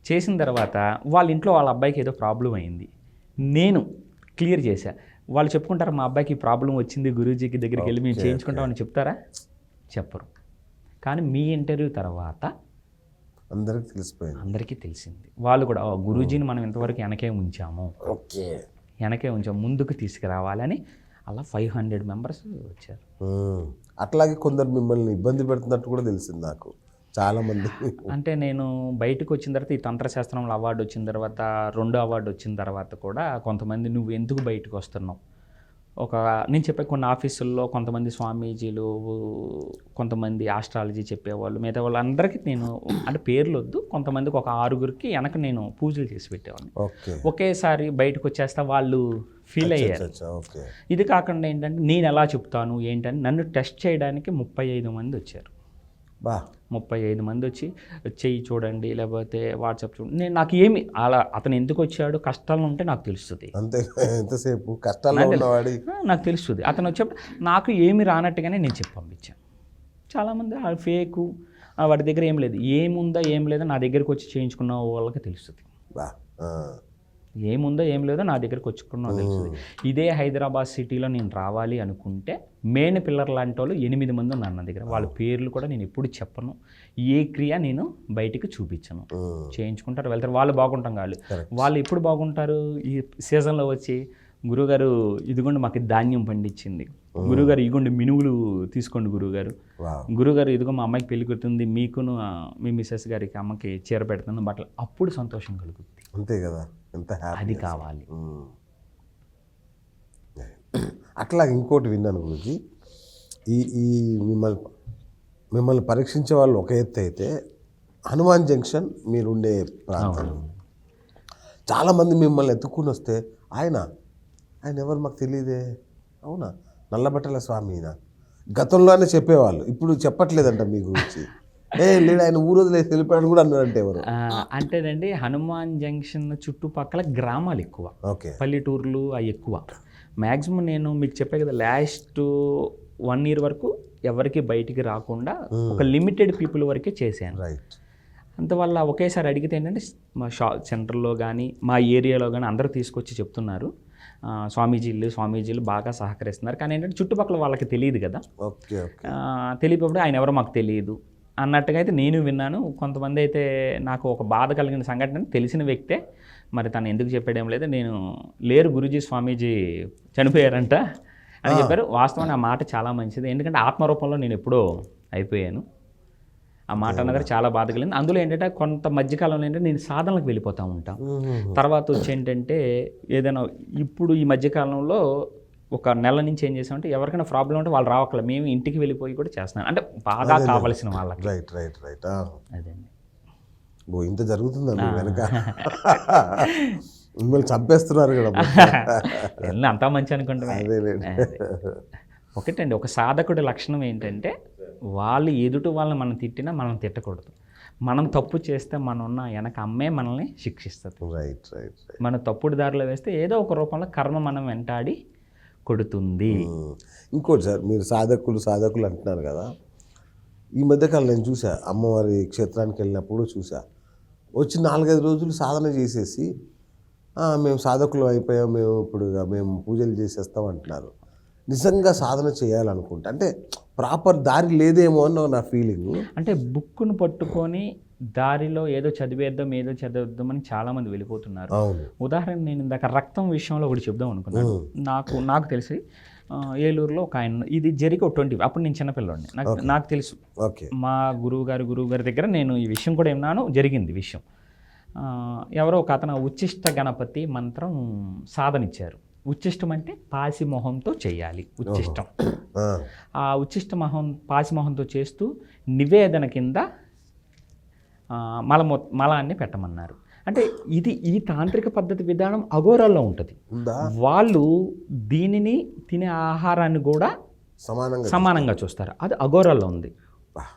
చేసిన తర్వాత వాళ్ళ ఇంట్లో వాళ్ళ అబ్బాయికి ఏదో ప్రాబ్లం అయింది, నేను క్లియర్ చేశా. వాళ్ళు చెప్పుకుంటారు మా అబ్బాయికి ప్రాబ్లం వచ్చింది, గురూజీకి దగ్గరికి వెళ్ళి మేము చేయించుకుంటామని చెప్తారా? చెప్పరు. కానీ మీ ఇంటర్వ్యూ తర్వాత అందరికీ తెలిసింది. వాళ్ళు కూడా గురూజీని మనం ఇంతవరకు వెనకే ఉంచాము, ముందుకు తీసుకురావాలని అలా 500 మెంబర్స్ వచ్చారు. అట్లాగే కొందరు మిమ్మల్ని ఇబ్బంది పెడుతున్నట్టు కూడా తెలిసింది నాకు చాలామంది. అంటే నేను బయటకు వచ్చిన తర్వాత, ఈ తంత్రశాస్త్రంలో అవార్డు వచ్చిన తర్వాత, 2వ అవార్డు వచ్చిన తర్వాత కూడా కొంతమంది నువ్వు ఎందుకు బయటకు వస్తున్నావు, నేను చెప్పే కొన్ని ఆఫీసుల్లో కొంతమంది స్వామీజీలు, కొంతమంది ఆస్ట్రాలజీ చెప్పేవాళ్ళు, మిగతా వాళ్ళందరికీ నేను అంటే పేర్లు వద్దు, కొంతమందికి ఒక 6గురికి వెనక నేను పూజలు చేసి పెట్టేవాడిని. ఒకేసారి బయటకు వచ్చేస్తా వాళ్ళు ఫీల్ అయ్యారు. ఇది కాకుండా ఏంటంటే నేను ఎలా చెప్తాను ఏంటని నన్ను టెస్ట్ చేయడానికి 35 మంది వచ్చారు. 35 మంది వచ్చి చెయ్యి చూడండి, లేకపోతే వాట్సాప్ చూడండి. నాకు ఏమి అలా, అతను ఎందుకు వచ్చాడు, కష్టాలు ఉంటే నాకు తెలుస్తుంది, ఎంతసేపు కష్టాలు నాకు తెలుస్తుంది. అతను వచ్చేప్పుడు నాకు ఏమి రానట్టుగానే నేను చెప్పి పంపించాను. చాలామంది ఫేకు, వాడి దగ్గర ఏం లేదు, ఏముందా ఏం లేదా నా దగ్గరికి వచ్చి చేయించుకున్న వాళ్ళకి తెలుస్తుంది. ఏముందో ఏం లేదో నా దగ్గరికి వచ్చుకున్నా తెలుస్తుంది. ఇదే హైదరాబాద్ సిటీలో నేను రావాలి అనుకుంటే మెయిన్ పిల్లర్ లాంటి వాళ్ళు 8 మంది ఉన్నారు నా దగ్గర. వాళ్ళ పేర్లు కూడా నేను ఎప్పుడు చెప్పను, ఏ క్రియ నేను బయటికి చూపించను. చేయించుకుంటారు, వెళ్తారు, వాళ్ళు బాగుంటాం కాదు. వాళ్ళు ఎప్పుడు బాగుంటారు, ఈ సీజన్లో వచ్చి గురువుగారు ఇదిగోండి మాకు ధాన్యం పండించింది, గురువుగారు ఇగోండి మినువులు తీసుకోండి గురువుగారు, వావ్. గురువుగారు ఇదిగో మా అమ్మాయికి పెళ్లి కుడుతుంది, మీకును మీ మిస్సెస్ గారికి అమ్మకి చీర పెడుతుంది బట్టలు, అప్పుడు సంతోషం కలుగుతుంది. అంతే కదా, ఎంత హ్యాపీ. అది కావాలి. అట్లా ఇంకోటి విన్నాను గురించి, ఈ ఈ మిమ్మల్ని పరీక్షించే వాళ్ళు ఒక ఎత్తు అయితే, హనుమాన్ జంక్షన్ మీరుండే ప్రాంతం, చాలామంది మిమ్మల్ని ఎత్తుక్కుని వస్తే ఆయన ఎవరు మాకు తెలియదే, అవునా నల్లబట్టల స్వామినా, గతంలోనే చెప్పేవాళ్ళు, ఇప్పుడు చెప్పట్లేదంట మీ గురించి. లేడు ఆయన ఊరు వదిలేసి వెళ్ళిపోయాడు కూడా అన్నారంటే ఎవరు? అంటేనండి హనుమాన్ జంక్షన్ చుట్టుపక్కల గ్రామాలు ఎక్కువ, ఓకే, పల్లెటూర్లు అవి ఎక్కువ. మ్యాక్సిమం నేను మీకు చెప్పే కదా, లాస్ట్ 1 year వరకు ఎవరికి బయటికి రాకుండా ఒక లిమిటెడ్ పీపుల్ వరకే చేశాను. రైట్. అంతవల్ల ఒకేసారి అడిగితే ఏంటంటే మా సెంటర్లో కానీ మా ఏరియాలో కానీ అందరూ తీసుకొచ్చి చెప్తున్నారు, స్వామీజీలు బాగా సహకరిస్తున్నారు. కానీ ఏంటంటే చుట్టుపక్కల వాళ్ళకి తెలియదు కదా, ఓకే, తెలియకపోతే ఆయన ఎవరో మాకు తెలియదు అన్నట్టుగా అయితే నేను విన్నాను. కొంతమంది అయితే నాకు ఒక బాధ కలిగిన సంఘటన, తెలిసిన వ్యక్తే, మరి తను ఎందుకు చెప్పాడేం లేదు, నేను లేరు గురూజీ స్వామీజీ చనిపోయారంట అని చెప్పారు. వాస్తవాన్ని ఆ మాట చాలా మంచిది, ఎందుకంటే ఆత్మరూపంలో నేను ఎప్పుడో అయిపోయాను. ఆ మాట అన్నది చాలా బాధ కలిగింది. అందులో ఏంటంటే కొంత మధ్యకాలంలో ఏంటంటే నేను సాధనలకు వెళ్ళిపోతూ ఉంటాను. తర్వాత వచ్చి ఏంటంటే ఏదైనా ఇప్పుడు ఈ మధ్యకాలంలో ఒక నెల నుంచి ఏం చేసామంటే, ఎవరికైనా ప్రాబ్లం ఉంటే వాళ్ళు రావక్కల, మేము ఇంటికి వెళ్ళిపోయి కూడా చేస్తున్నాం, అంటే బాగా కావాల్సిన వాళ్ళకి. Right right right. అదండి. ఇంత జరుగుతుందండి వెనక, మిమ్మల్ని చంపేస్తున్నారు కదా. అంతా మంచి అనుకుంటున్నాం. ఒకటండి, ఒక సాధకుడి లక్షణం ఏంటంటే, వాళ్ళు ఎదుటి వాళ్ళని మనం తిట్టినా మనం తిట్టకూడదు. మనం తప్పు చేస్తే మనం ఉన్న వెనక అమ్మే మనల్ని శిక్షిస్తుంది. Right right. మన తప్పుడు దారిలో వేస్తే ఏదో ఒక రూపంలో కర్మ మనం వెంటాడి కొడుతుంది. ఇంకోటి సార్, మీరు సాధకులు అంటున్నారు కదా, ఈ మధ్యకాలం నేను చూసా, అమ్మవారి క్షేత్రానికి వెళ్ళినప్పుడు చూసా, వచ్చి 4-5 రోజులు సాధన చేసేసి మేము సాధకులు అయిపోయాం, మేము పూజలు చేసేస్తాం అంటున్నారు. నిజంగా సాధన చేయాలనుకుంటా అంటే ప్రాపర్ దారి లేదేమో అన్న నా ఫీలింగ్. అంటే బుక్ను పట్టుకొని దారిలో ఏదో చదివేద్దామని చాలామంది వెళ్ళిపోతున్నారు. ఉదాహరణ, నేను ఇందాక రక్తం విషయంలో ఒకటి చెప్దాం అనుకున్నాను. నాకు తెలిసి ఏలూరులో ఒక ఆయన, ఇది జరిగి 20, అప్పుడు నేను చిన్నపిల్లాడిని, నాకు తెలుసు. మా గురువు గారి దగ్గర నేను ఈ విషయం కూడా విన్నాను, జరిగింది విషయం. ఎవరో ఒక అతను ఉచ్చిష్ట గణపతి మంత్రం సాధన ఇచ్చారు. ఉచ్చిష్టం అంటే పాసి మొహంతో చేయాలి ఉచ్చిష్టం. ఆ ఉచ్చిష్ట పాసి మొహంతో చేస్తూ నివేదన కింద మలాన్ని పెట్టమన్నారు. అంటే ఈ తాంత్రిక పద్ధతి విధానం అఘోరాల్లో ఉంటుంది. వాళ్ళు దీనిని తినే ఆహారాన్ని కూడా సమానంగా చూస్తారు. అది అఘోరాల్లో ఉంది.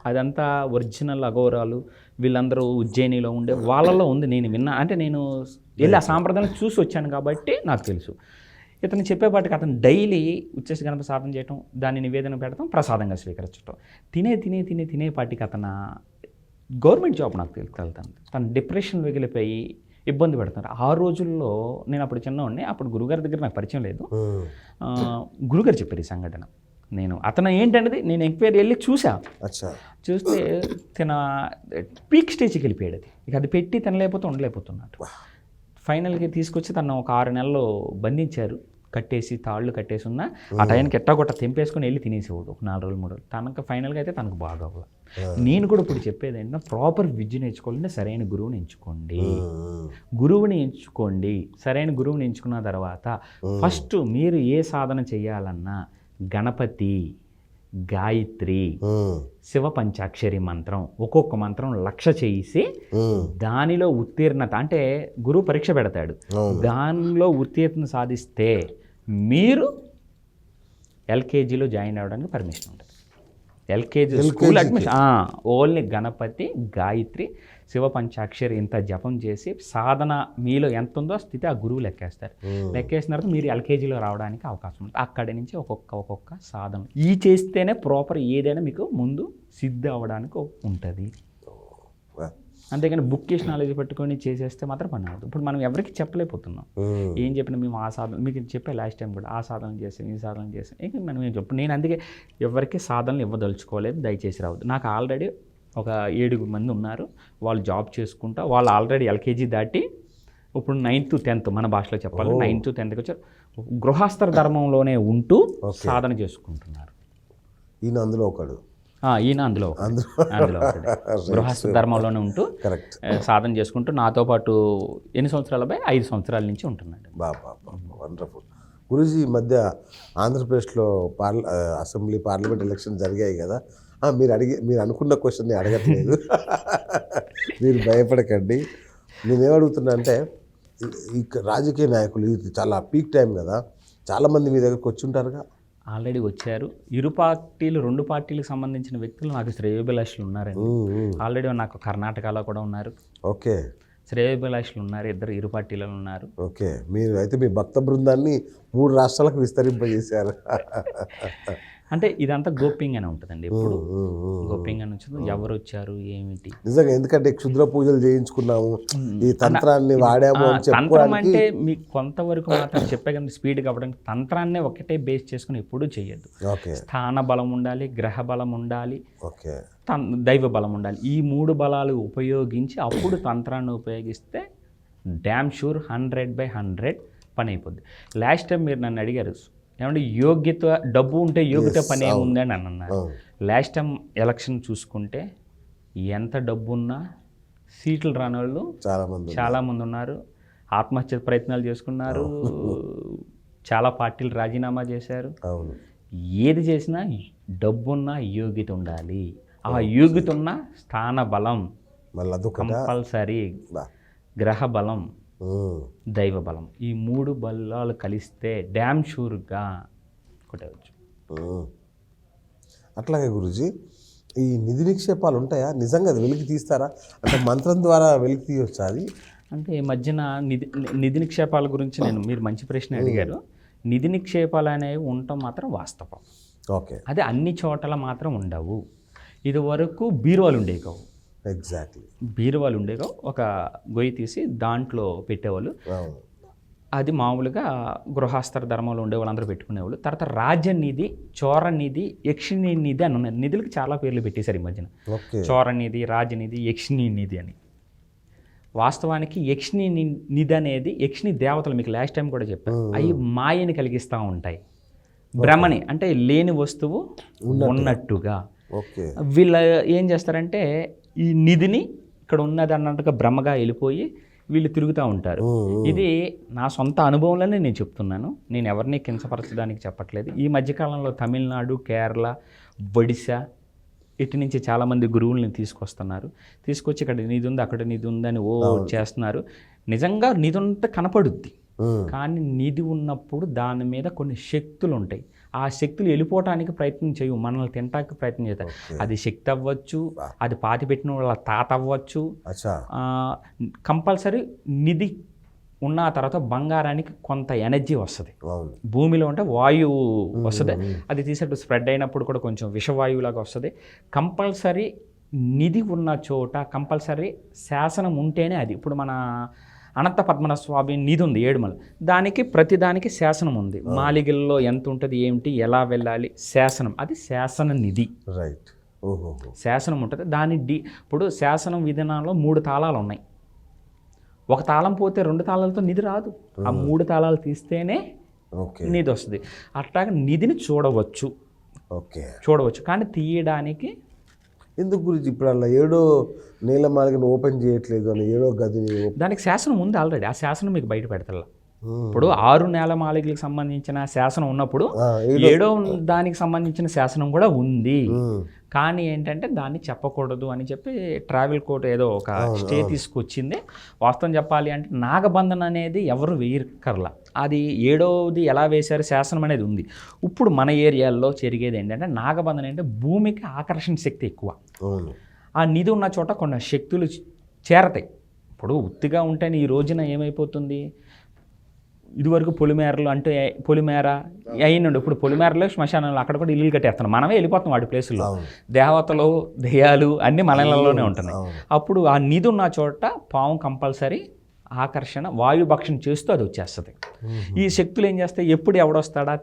అదంతా ఒరిజినల్ అఘోరాలు, వీళ్ళందరూ ఉజ్జయినిలో ఉండే వాళ్ళలో ఉంది. నేను విన్నా, అంటే నేను వెళ్ళి ఆ సాంప్రదాయం చూసి వచ్చాను కాబట్టి నాకు తెలుసు. ఇతను చెప్పేపాటికి అతను డైలీ ఉచ్చేసి గణపతి సాధన చేయటం, దాన్ని నివేదన పెడతాం, ప్రసాదంగా స్వీకరించడం, తినేపాటికి అతను గవర్నమెంట్ జాబ్ నాకు తెలుగుతాను. తను డిప్రెషన్ వెగిలిపోయి ఇబ్బంది పెడుతున్నారు. ఆ రోజుల్లో నేను అప్పుడు చిన్నవాడిని, అప్పుడు గురుగారి దగ్గర నాకు పరిచయం లేదు. గురుగారు చెప్పారు ఈ సంఘటన. అతను ఏంటనేది నేను ఎంక్వైరీ వెళ్ళి చూస్తే తన పీక్ స్టేజ్కి వెళ్ళిపోయాడు. అది పెట్టి తినలేకపోతే ఉండలేకపోతున్నాడు. ఫైనల్గా తీసుకొచ్చి తను ఒక 6 నెలలు బంధించారు, తాళ్ళు కట్టేసి ఉన్న ఆ టైంకి ఎట్టాగొట్ట తెంపేసుకొని వెళ్ళి తినేసేవాడు ఒక 4 రోజులు 3 రోజులు. తనకు ఫైనల్గా అయితే తనకు బాగా అవ్వాలి. నేను కూడా ఇప్పుడు చెప్పేది ఏంటంటే, ప్రాపర్ విద్య నేర్చుకోవాలంటే సరైన గురువుని ఎంచుకోండి. సరైన గురువుని ఎంచుకున్న తర్వాత ఫస్ట్ మీరు ఏ సాధన చేయాలన్నా గణపతి, గాయత్రి, శివ పంచాక్షరి మంత్రం, ఒక్కొక్క మంత్రం 1,00,000 చేసి దానిలో ఉత్తీర్ణత, అంటే గురువు పరీక్ష పెడతాడు, దానిలో ఉత్తీర్ణత సాధిస్తే మీరు ఎల్కేజీలో జాయిన్ అవ్వడానికి పర్మిషన్ ఉంటుంది. LKG school admission only Ganapati, Gayatri, Shiva Panchakshari ఇంత జపం చేసి సాధన మీలో ఎంత ఉందో స్థితి ఆ గురువు లెక్కేస్తారు. లెక్కేసిన తర్వాత మీరు ఎల్కేజీలో రావడానికి అవకాశం ఉంటుంది. అక్కడి నుంచి ఒక్కొక్క సాధన చేస్తేనే ప్రాపర్ ఏదైనా మీకు ముందు సిద్ధ అవ్వడానికి ఉంటుంది. అంతేగాని బుక్కిష్ నాలెడ్జ్ పెట్టుకొని చేసేస్తే మాత్రం పని అవుతుంది. ఇప్పుడు మనం ఎవరికి చెప్పలేకపోతున్నాం. ఏం చెప్పినా మేము ఆ సాధన, మీకు చెప్పే లాస్ట్ టైం కూడా ఆ సాధన చేసాం, ఈ సాధన చేసాం, ఇంకా మనం ఏం చెప్పు. నేను అందుకే ఎవరికి సాధనలు ఇవ్వదలుచుకోలేదు, దయచేసి రావద్దు. నాకు ఆల్రెడీ ఒక 7 మంది ఉన్నారు, వాళ్ళు జాబ్ చేసుకుంటా, వాళ్ళు ఆల్రెడీ ఎల్కేజీ దాటి ఇప్పుడు 9th 10th మన భాషలో చెప్పాలి 9th 10th వచ్చారు. గృహస్థ ధర్మంలోనే ఉంటూ సాధన చేసుకుంటున్నారు. ఈయన అందులో ఒకడు. ఈయన అందులో ఒకడు. గృహస్థ ధర్మంలోనే ఉంటూ కరెక్ట్ సాధన చేసుకుంటూ నాతో పాటు ఎన్ని సంవత్సరాలపై 5 సంవత్సరాల నుంచి ఉంటున్నాడు. బాబా వండర్ఫుల్. గురూజీ ఈ మధ్య ఆంధ్రప్రదేశ్లో అసెంబ్లీ పార్లమెంట్ ఎలక్షన్ జరిగాయి కదా, మీరు అనుకున్న క్వశ్చన్ని అడగట్లేదు. మీరు భయపడకండి. నేనేమడుగుతున్నా అంటే ఈ రాజకీయ నాయకులు ఇది చాలా పీక్ టైం కదా, చాలామంది మీ దగ్గరకు వచ్చి ఉంటారుగా. ఆల్రెడీ వచ్చారు. 2 పార్టీలకు సంబంధించిన వ్యక్తులు నాకు శ్రేయోభిలాషులు ఉన్నారండి. ఆల్రెడీ నాకు కర్ణాటకలో కూడా ఉన్నారు. ఓకే, శ్రేయోభిలాషులు ఉన్నారు, ఇరు పార్టీలలో ఉన్నారు. ఓకే, మీరు అయితే మీ భక్త బృందాన్ని 3 రాష్ట్రాలకు విస్తరింపజేశారు. అంటే ఇదంతా గోప్యంగానే ఉంటుందండి. ఎప్పుడు గోప్యంగానే ఉంటుంది. ఎవరు వచ్చారు ఏమిటి నిజంగా, ఎందుకంటే క్షుద్ర పూజలు చేయించుకున్నాము, ఈ తంత్రాన్ని వాడాము అని తంత్రం చెప్పుకోవడానికి. అంటే మీకు కొంతవరకు మాత్రం చెప్పే కానీ స్పీడ్గా అవ్వడానికి తంత్రాన్నే ఒకటే బేస్ చేసుకుని ఎప్పుడూ చేయొద్దు. ఓకే, స్థాన బలం ఉండాలి, గ్రహ బలం ఉండాలి, ఓకే, దైవ బలం ఉండాలి. ఈ 3 బలాలు ఉపయోగించి అప్పుడు తంత్రాన్ని ఉపయోగిస్తే డ్యామ్ షూర్ 100/100 పని అయిపోద్ది. లాస్ట్ టైం మీరు నన్ను అడిగారు ఏమంటే యోగ్యత, డబ్బు ఉంటే యోగ్యత పని ఏముంది అని అన్నారు. లాస్ట్ టైం ఎలక్షన్ చూసుకుంటే ఎంత డబ్బు ఉన్నా సీట్లు రాని వాళ్ళు చాలామంది ఉన్నారు. ఆత్మహత్య ప్రయత్నాలు చేసుకున్నారు, చాలా పార్టీలు రాజీనామా చేశారు. ఏది చేసినా డబ్బున్న యోగ్యత ఉండాలి. ఆ యోగ్యత ఉన్న స్థాన బలం కంపల్సరీ, గ్రహ బలం, దైవ బలం, ఈ 3 బలాలు కలిస్తే డ్యామ్ షూర్గా కొట్టవచ్చు. అట్లాగే గురూజీ, ఈ నిధి నిక్షేపాలు ఉంటాయా? నిజంగా అది వెలికి తీస్తారా? అంటే మంత్రం ద్వారా వెలికి తీయొచ్చా అది? అంటే ఈ మధ్యన నిధి నిక్షేపాల గురించి మీరు మంచి ప్రశ్న అడిగారు. నిధి నిక్షేపాలు అనేవి ఉండటం మాత్రం వాస్తవం. ఓకే, అదే అన్ని చోట్ల మాత్రం ఉండవు. ఇది వరకు బీరువాలు ఉండేవి కావు. ఎగ్జాక్ట్లీ, బీరువాలు ఉండేవి. ఒక గొయ్యి తీసి దాంట్లో పెట్టేవాళ్ళు. అది మామూలుగా గృహస్థ ధర్మంలో ఉండే వాళ్ళందరూ పెట్టుకునేవాళ్ళు. తర్వాత రాజనిధి, చోరనిధి, యక్షిణీ నిధి అని ఉన్నాయి. నిధులకు చాలా పేర్లు పెట్టేశారు ఈ మధ్యన. చోరనిధి, రాజనిధి, యక్షిణీ నిధి అని. వాస్తవానికి యక్షిణీ నిధి అనేది యక్షిణీ దేవతలు, మీకు లాస్ట్ టైం కూడా చెప్పాను, అవి మాయని కలిగిస్తూ ఉంటాయి. భ్రమని అంటే లేని వస్తువు ఉన్నట్టుగా. వీళ్ళు ఏం చేస్తారంటే ఈ నిధిని ఇక్కడ ఉన్నది అన్నట్టుగా భ్రమగా వెళ్ళిపోయి వీళ్ళు తిరుగుతూ ఉంటారు. ఇది నా సొంత అనుభవంలోనే నేను చెప్తున్నాను, నేను ఎవరిని కించపరచడానికి చెప్పట్లేదు. ఈ మధ్యకాలంలో తమిళనాడు, కేరళ, ఒడిశా ఇటు నుంచి చాలామంది గురువుల్ని తీసుకొచ్చి ఇక్కడ నిధి ఉంది, అక్కడ నిధి ఉందని చేస్తున్నారు. నిజంగా నిధి అంతా కనపడుద్ది, కానీ నిధి ఉన్నప్పుడు దాని మీద కొన్ని శక్తులు ఉంటాయి. ఆ శక్తులు వెళ్ళిపోవటానికి ప్రయత్నం చేయవు, మనల్ని తినటానికి ప్రయత్నం చేస్తాయి. అది శక్తి అవ్వచ్చు, అది పాతి పెట్టిన వాళ్ళ తాత అవ్వచ్చు. కంపల్సరీ నిధి ఉన్న తర్వాత బంగారానికి కొంత ఎనర్జీ వస్తుంది. భూమిలో ఉంటే వాయువు వస్తుంది, అది తీసేట్టు స్ప్రెడ్ అయినప్పుడు కూడా కొంచెం విషవాయువులాగా వస్తుంది. కంపల్సరీ నిధి ఉన్న చోట కంపల్సరీ శాసనం ఉంటేనే అది. ఇప్పుడు మన అనంత పద్మనాభ స్వామి నిధి ఉంది ఏడుమల, దానికి ప్రతిదానికి శాసనం ఉంది. మాలిగల్లో ఎంత ఉంటుంది, ఏమిటి, ఎలా వెళ్ళాలి, శాసనం, అది శాసన నిధి. రైట్, శాసనం ఉంటుంది. ఇప్పుడు శాసనం విధానంలో 3 తాళాలు ఉన్నాయి. ఒక తాళం పోతే 2 తాళాలతో నిధి రాదు. ఆ 3 తాళాలు తీస్తేనే నిధి వస్తుంది. అట్లాగే నిధిని చూడవచ్చు, కానీ తీయడానికి ఎందుకు గురించి ఇప్పుడు అలా 7వ నీలమాలికను ఓపెన్ చేయట్లేదు అని 7వ గదిని? దానికి శాసనం ఉంది ఆల్రెడీ. ఆ శాసనం మీకు బయట పెడతా. ఇప్పుడు 6 నేలమాలికలకు సంబంధించిన శాసనం ఉన్నప్పుడు 7వ దానికి సంబంధించిన శాసనం కూడా ఉంది. కానీ ఏంటంటే దాన్ని చెప్పకూడదు అని చెప్పి ట్రావెల్ కోర్ట్ ఏదో ఒక స్టే తీసుకొచ్చింది. వాస్తవం చెప్పాలి అంటే నాగబంధన అనేది ఎవరు వేయక్కర్లా, అది 7వది ఎలా వేశారు శాసనం అనేది ఉంది. ఇప్పుడు మన ఏరియాల్లో జరిగేది ఏంటంటే నాగబంధన అంటే భూమికి ఆకర్షణ శక్తి ఎక్కువ. ఆ నిధి ఉన్న చోట కొన్ని శక్తులు చేరతాయి. ఇప్పుడు ఉత్తిగా ఉంటే ఈ రోజున ఏమైపోతుంది, ఇదివరకు పొలిమేరలు అంటే పొలిమేర అయినండి, ఇప్పుడు పొలిమేరలో శ్మశానంలో అక్కడ కూడా ఇల్లు కట్టేస్తున్నాం, మనమే వెళ్ళిపోతాం వాటి ప్లేసుల్లో. దేవతలు, దెయ్యాలు అన్నీ మనలోనే ఉంటున్నాయి. అప్పుడు ఆ నిధి ఉన్న చోట పాము కంపల్సరీ ఆకర్షణ వాయుభక్షణ చేస్తూ అది వచ్చేస్తుంది. ఈ శక్తులు ఏం చేస్తాయి, ఎప్పుడు ఎవడొస్తాడా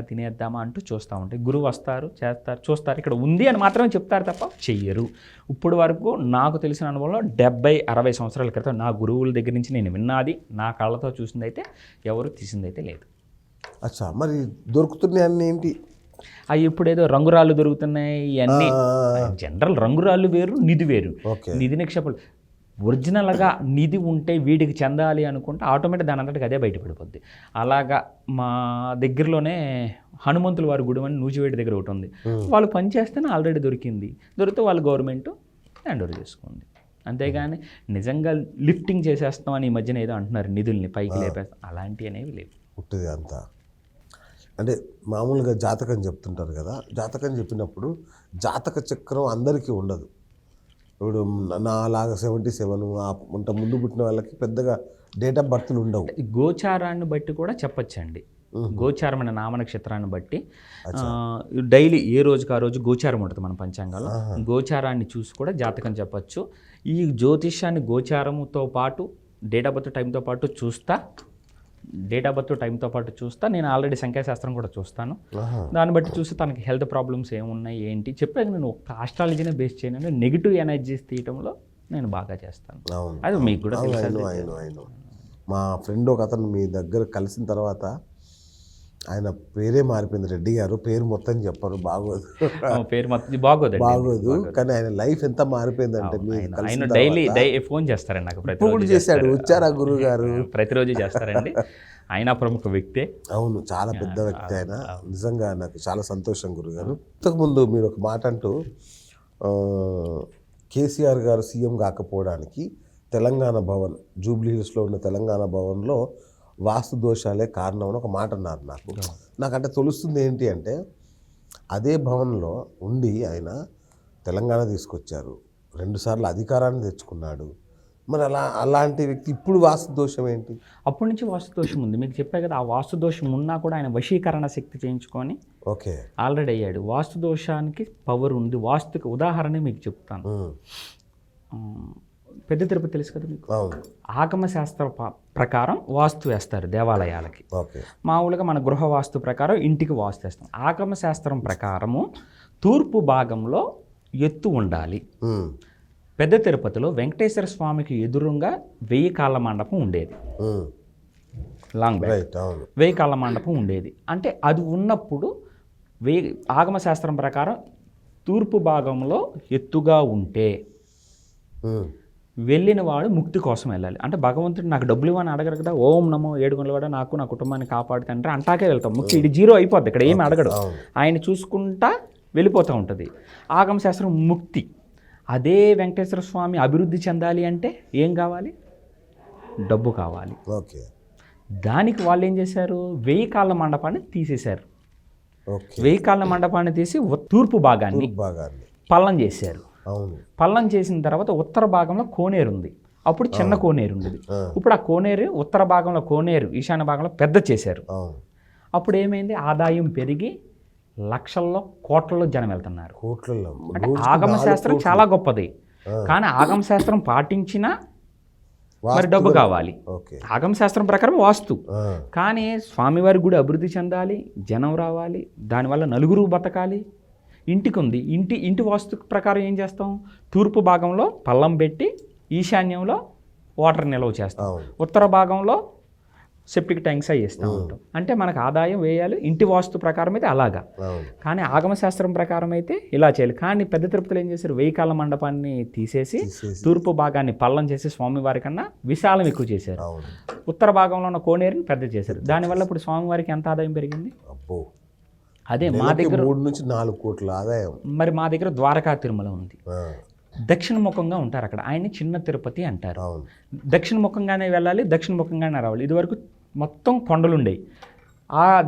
తినేద్దామా అంటూ చూస్తూ ఉంటాయి. గురువు వస్తారు, చేస్తారు, చూస్తారు, ఇక్కడ ఉంది అని మాత్రమే చెప్తారు తప్ప చెయ్యరు. ఇప్పుడు వరకు నాకు తెలిసిన అనుభవంలో 70-60 సంవత్సరాల క్రితం నా గురువుల దగ్గర నుంచి నేను విన్నది, నా కళ్ళతో చూసిందైతే ఎవరు తీసిందైతే లేదు. అచ్చా, మరి దొరుకుతున్నాయి అన్నీ ఏంటి? అవి ఇప్పుడేదో రంగురాళ్ళు దొరుకుతున్నాయి ఇవన్నీ. జనరల్ రంగురాళ్ళు వేరు, నిధి వేరు. నిధి నిక్షేపాలు ఒరిజినల్గా నిధి ఉంటే వీడికి చెందాలి అనుకుంటే ఆటోమేటిక్ దాని అంతటికి అదే బయటపడిపోద్ది. అలాగా మా దగ్గరలోనే హనుమంతుల వారి గుడి అని నూజివేడి దగ్గర ఒకటి ఉంది. వాళ్ళు పనిచేస్తేనే ఆల్రెడీ దొరికితే వాళ్ళు గవర్నమెంట్ హ్యాండ్ ఓవర్ చేసుకుంది. అంతేగాని నిజంగా లిఫ్టింగ్ చేసేస్తామని ఈ మధ్యన ఏదో అంటున్నారు, నిధుల్ని పైకి లేపేస్తాం, అలాంటివి అనేవి లేవు. పుట్టిది అంతా అంటే మామూలుగా జాతకం చెప్తుంటారు కదా, జాతకం చెప్పినప్పుడు జాతక చక్రం అందరికీ ఉండదు. ఇప్పుడు నాలాగా 77 అంత ముందు పుట్టిన వాళ్ళకి పెద్దగా డేట్ ఆఫ్ బర్త్లు ఉండవు. గోచారాన్ని బట్టి కూడా చెప్పచ్చండి. గోచారం అనే నామ నక్షత్రాన్ని బట్టి డైలీ ఏ రోజుకి ఆ రోజు గోచారం ఉంటుంది మన పంచాంగంలో. గోచారాన్ని చూసి కూడా జాతకం చెప్పచ్చు. ఈ జ్యోతిష్యాన్ని గోచారముతో పాటు డేట్ ఆఫ్ బర్త్ టైంతో పాటు చూస్తా. నేను ఆల్రెడీ సంఖ్యాశాస్త్రం కూడా చూస్తాను. దాన్ని బట్టి చూసి తనకి హెల్త్ ప్రాబ్లమ్స్ ఏమున్నాయి ఏంటి చెప్పాక నేను ఒక్క ఆస్ట్రాలజీనే బేస్ చేయను. నెగిటివ్ ఎనర్జీస్ తీయటంలో నేను బాగా చేస్తాను. అది మీకు కూడా తెలుసు. మా ఫ్రెండ్ ఒక అతను మీ దగ్గర కలిసిన తర్వాత ఆయన పేరే మారిపోయింది, రెడ్డి గారు. పేరు మొత్తం చెప్పరు, బాగోదు. పేరు మొత్తం బాగోదు, కానీ ఆయన లైఫ్ ఎంత మారిపోయిందంటే ఆయన డైలీ ఫోన్ చేస్తారండి నాకు. ప్రతిరోజు చేశాడు. వచ్చారా గురువు గారు? ప్రతిరోజు చేస్తారండి. ఆయన ప్రముఖ వ్యక్తే. అవును, చాలా పెద్ద వ్యక్తి ఆయన. నిజంగా నాకు చాలా సంతోషం గురుగారు. ఇంతకుముందు మీరు ఒక మాట అంటూ కేసీఆర్ గారు సీఎం కాకపోవడానికి తెలంగాణ భవన్, జూబ్లీ హిల్స్లో ఉన్న తెలంగాణ భవన్లో వాస్తు దోషాలే కారణం అని ఒక మాట అన్నారు. నాకంటే తెలుస్తుంది ఏంటి అంటే, అదే భవన్లో ఉండి ఆయన తెలంగాణ తీసుకొచ్చారు, 2 సార్లు అధికారాన్ని తెచ్చుకున్నాడు. మరి అలాంటి వ్యక్తి ఇప్పుడు వాస్తు దోషం ఏంటి? అప్పటి నుంచి వాస్తు దోషం ఉంది. మీకు చెప్పే కదా, ఆ వాస్తు దోషం ఉన్నా కూడా ఆయన వశీకరణ శక్తి చేయించుకొని ఆల్రెడీ అయ్యాడు. వాస్తు దోషానికి పవర్ ఉంది. వాస్తుకి ఉదాహరణ మీకు చెప్తాను. పెద్ద తిరుపతి తెలుసు కదా మీకు. ఆగమ శాస్త్ర ప్రకారం వాస్తు వేస్తారు దేవాలయాలకి. మామూలుగా మన గృహ వాస్తు ప్రకారం ఇంటికి వాస్తు వేస్తాం. ఆగమ శాస్త్రం ప్రకారము తూర్పు భాగంలో ఎత్తు ఉండాలి. పెద్ద తిరుపతిలో వెంకటేశ్వర స్వామికి ఎదురుగా 1000 కాళ్ళ మండపం ఉండేది. లాంగ్ బ్యాక్ 1000 కాళ్ళ మండపం ఉండేది. అంటే అది ఉన్నప్పుడు ఆగమ శాస్త్రం ప్రకారం తూర్పు భాగంలో ఎత్తుగా ఉంటే వెళ్ళిన వాడు ముక్తి కోసం వెళ్ళాలి. అంటే భగవంతుడు నాకు డబ్బులు ఇవ్వని అడగరు కదా, ఓం నమో 7 గుండలవాడ నాకు నా కుటుంబాన్ని కాపాడుతంటే అంటాకే వెళ్తాం. ముక్తి ఇది 0 అయిపోద్ది, ఇక్కడ ఏమి అడగడు, ఆయన చూసుకుంటా వెళ్ళిపోతూ ఉంటుంది. ఆగమ శాస్త్రం ముక్తి. అదే వెంకటేశ్వర స్వామి అభివృద్ధి చెందాలి అంటే ఏం కావాలి? డబ్బు కావాలి. దానికి వాళ్ళు ఏం చేశారు, 1000 కాళ్ళ మండపాన్ని తీసేశారు. 1000 కాళ్ళ మండపాన్ని తీసి తూర్పు భాగాన్ని పల్లం చేశారు. పల్లం చేసిన తర్వాత ఉత్తర భాగంలో కోనేరు ఉంది. అప్పుడు చిన్న కోనేరు ఉండేది. ఇప్పుడు ఆ కోనేరు ఉత్తర భాగంలో కోనేరు ఈశాన్య భాగంలో పెద్ద చేశారు. అప్పుడు ఏమైంది, ఆదాయం పెరిగి లక్షల్లో కోట్లలో జనం వెళ్తున్నారు. అంటే ఆగమ శాస్త్రం చాలా గొప్పది, కానీ ఆగమ శాస్త్రం పాటించినా మరి డబ్బు కావాలి. ఆగమ శాస్త్రం ప్రకారం వాస్తు, కానీ స్వామివారి గుడి అభివృద్ధి చెందాలి, జనం రావాలి, దానివల్ల నలుగురు బతకాలి. ఇంటికి ఉంది, ఇంటి వాస్తు ప్రకారం ఏం చేస్తాం, తూర్పు భాగంలో పల్లం పెట్టి ఈశాన్యంలో వాటర్ నిల్వ చేస్తాం, ఉత్తర భాగంలో సెప్టిక్ ట్యాంక్స్ అవి వేస్తూ ఉంటాం. అంటే మనకు ఆదాయం వేయాలి. ఇంటి వాస్తు ప్రకారం అయితే అలాగా, కానీ ఆగమశాస్త్రం ప్రకారం అయితే ఇలా చేయాలి. కానీ పెద్ద తిరుపతిలో ఏం చేశారు, 1000 కాళ్ళ మండపాన్ని తీసేసి తూర్పు భాగాన్ని పల్లం చేసి స్వామివారి కన్నా విశాలం ఎక్కువ చేశారు. ఉత్తర భాగంలో ఉన్న కోనేరుని పెద్ద చేశారు. దానివల్ల ఇప్పుడు స్వామివారికి ఎంత ఆదాయం పెరిగింది? అదే మా దగ్గర 3 నుంచి 4 కోట్ల ఆదాయం. మరి మా దగ్గర ద్వారకా తిరుమల ఉంది, దక్షిణముఖంగా ఉంటారు. అక్కడ ఆయన్ని చిన్న తిరుపతి అంటారు. దక్షిణముఖంగానే వెళ్ళాలి, దక్షిణముఖంగానే రావాలి. ఇదివరకు మొత్తం కొండలు ఉండేవి.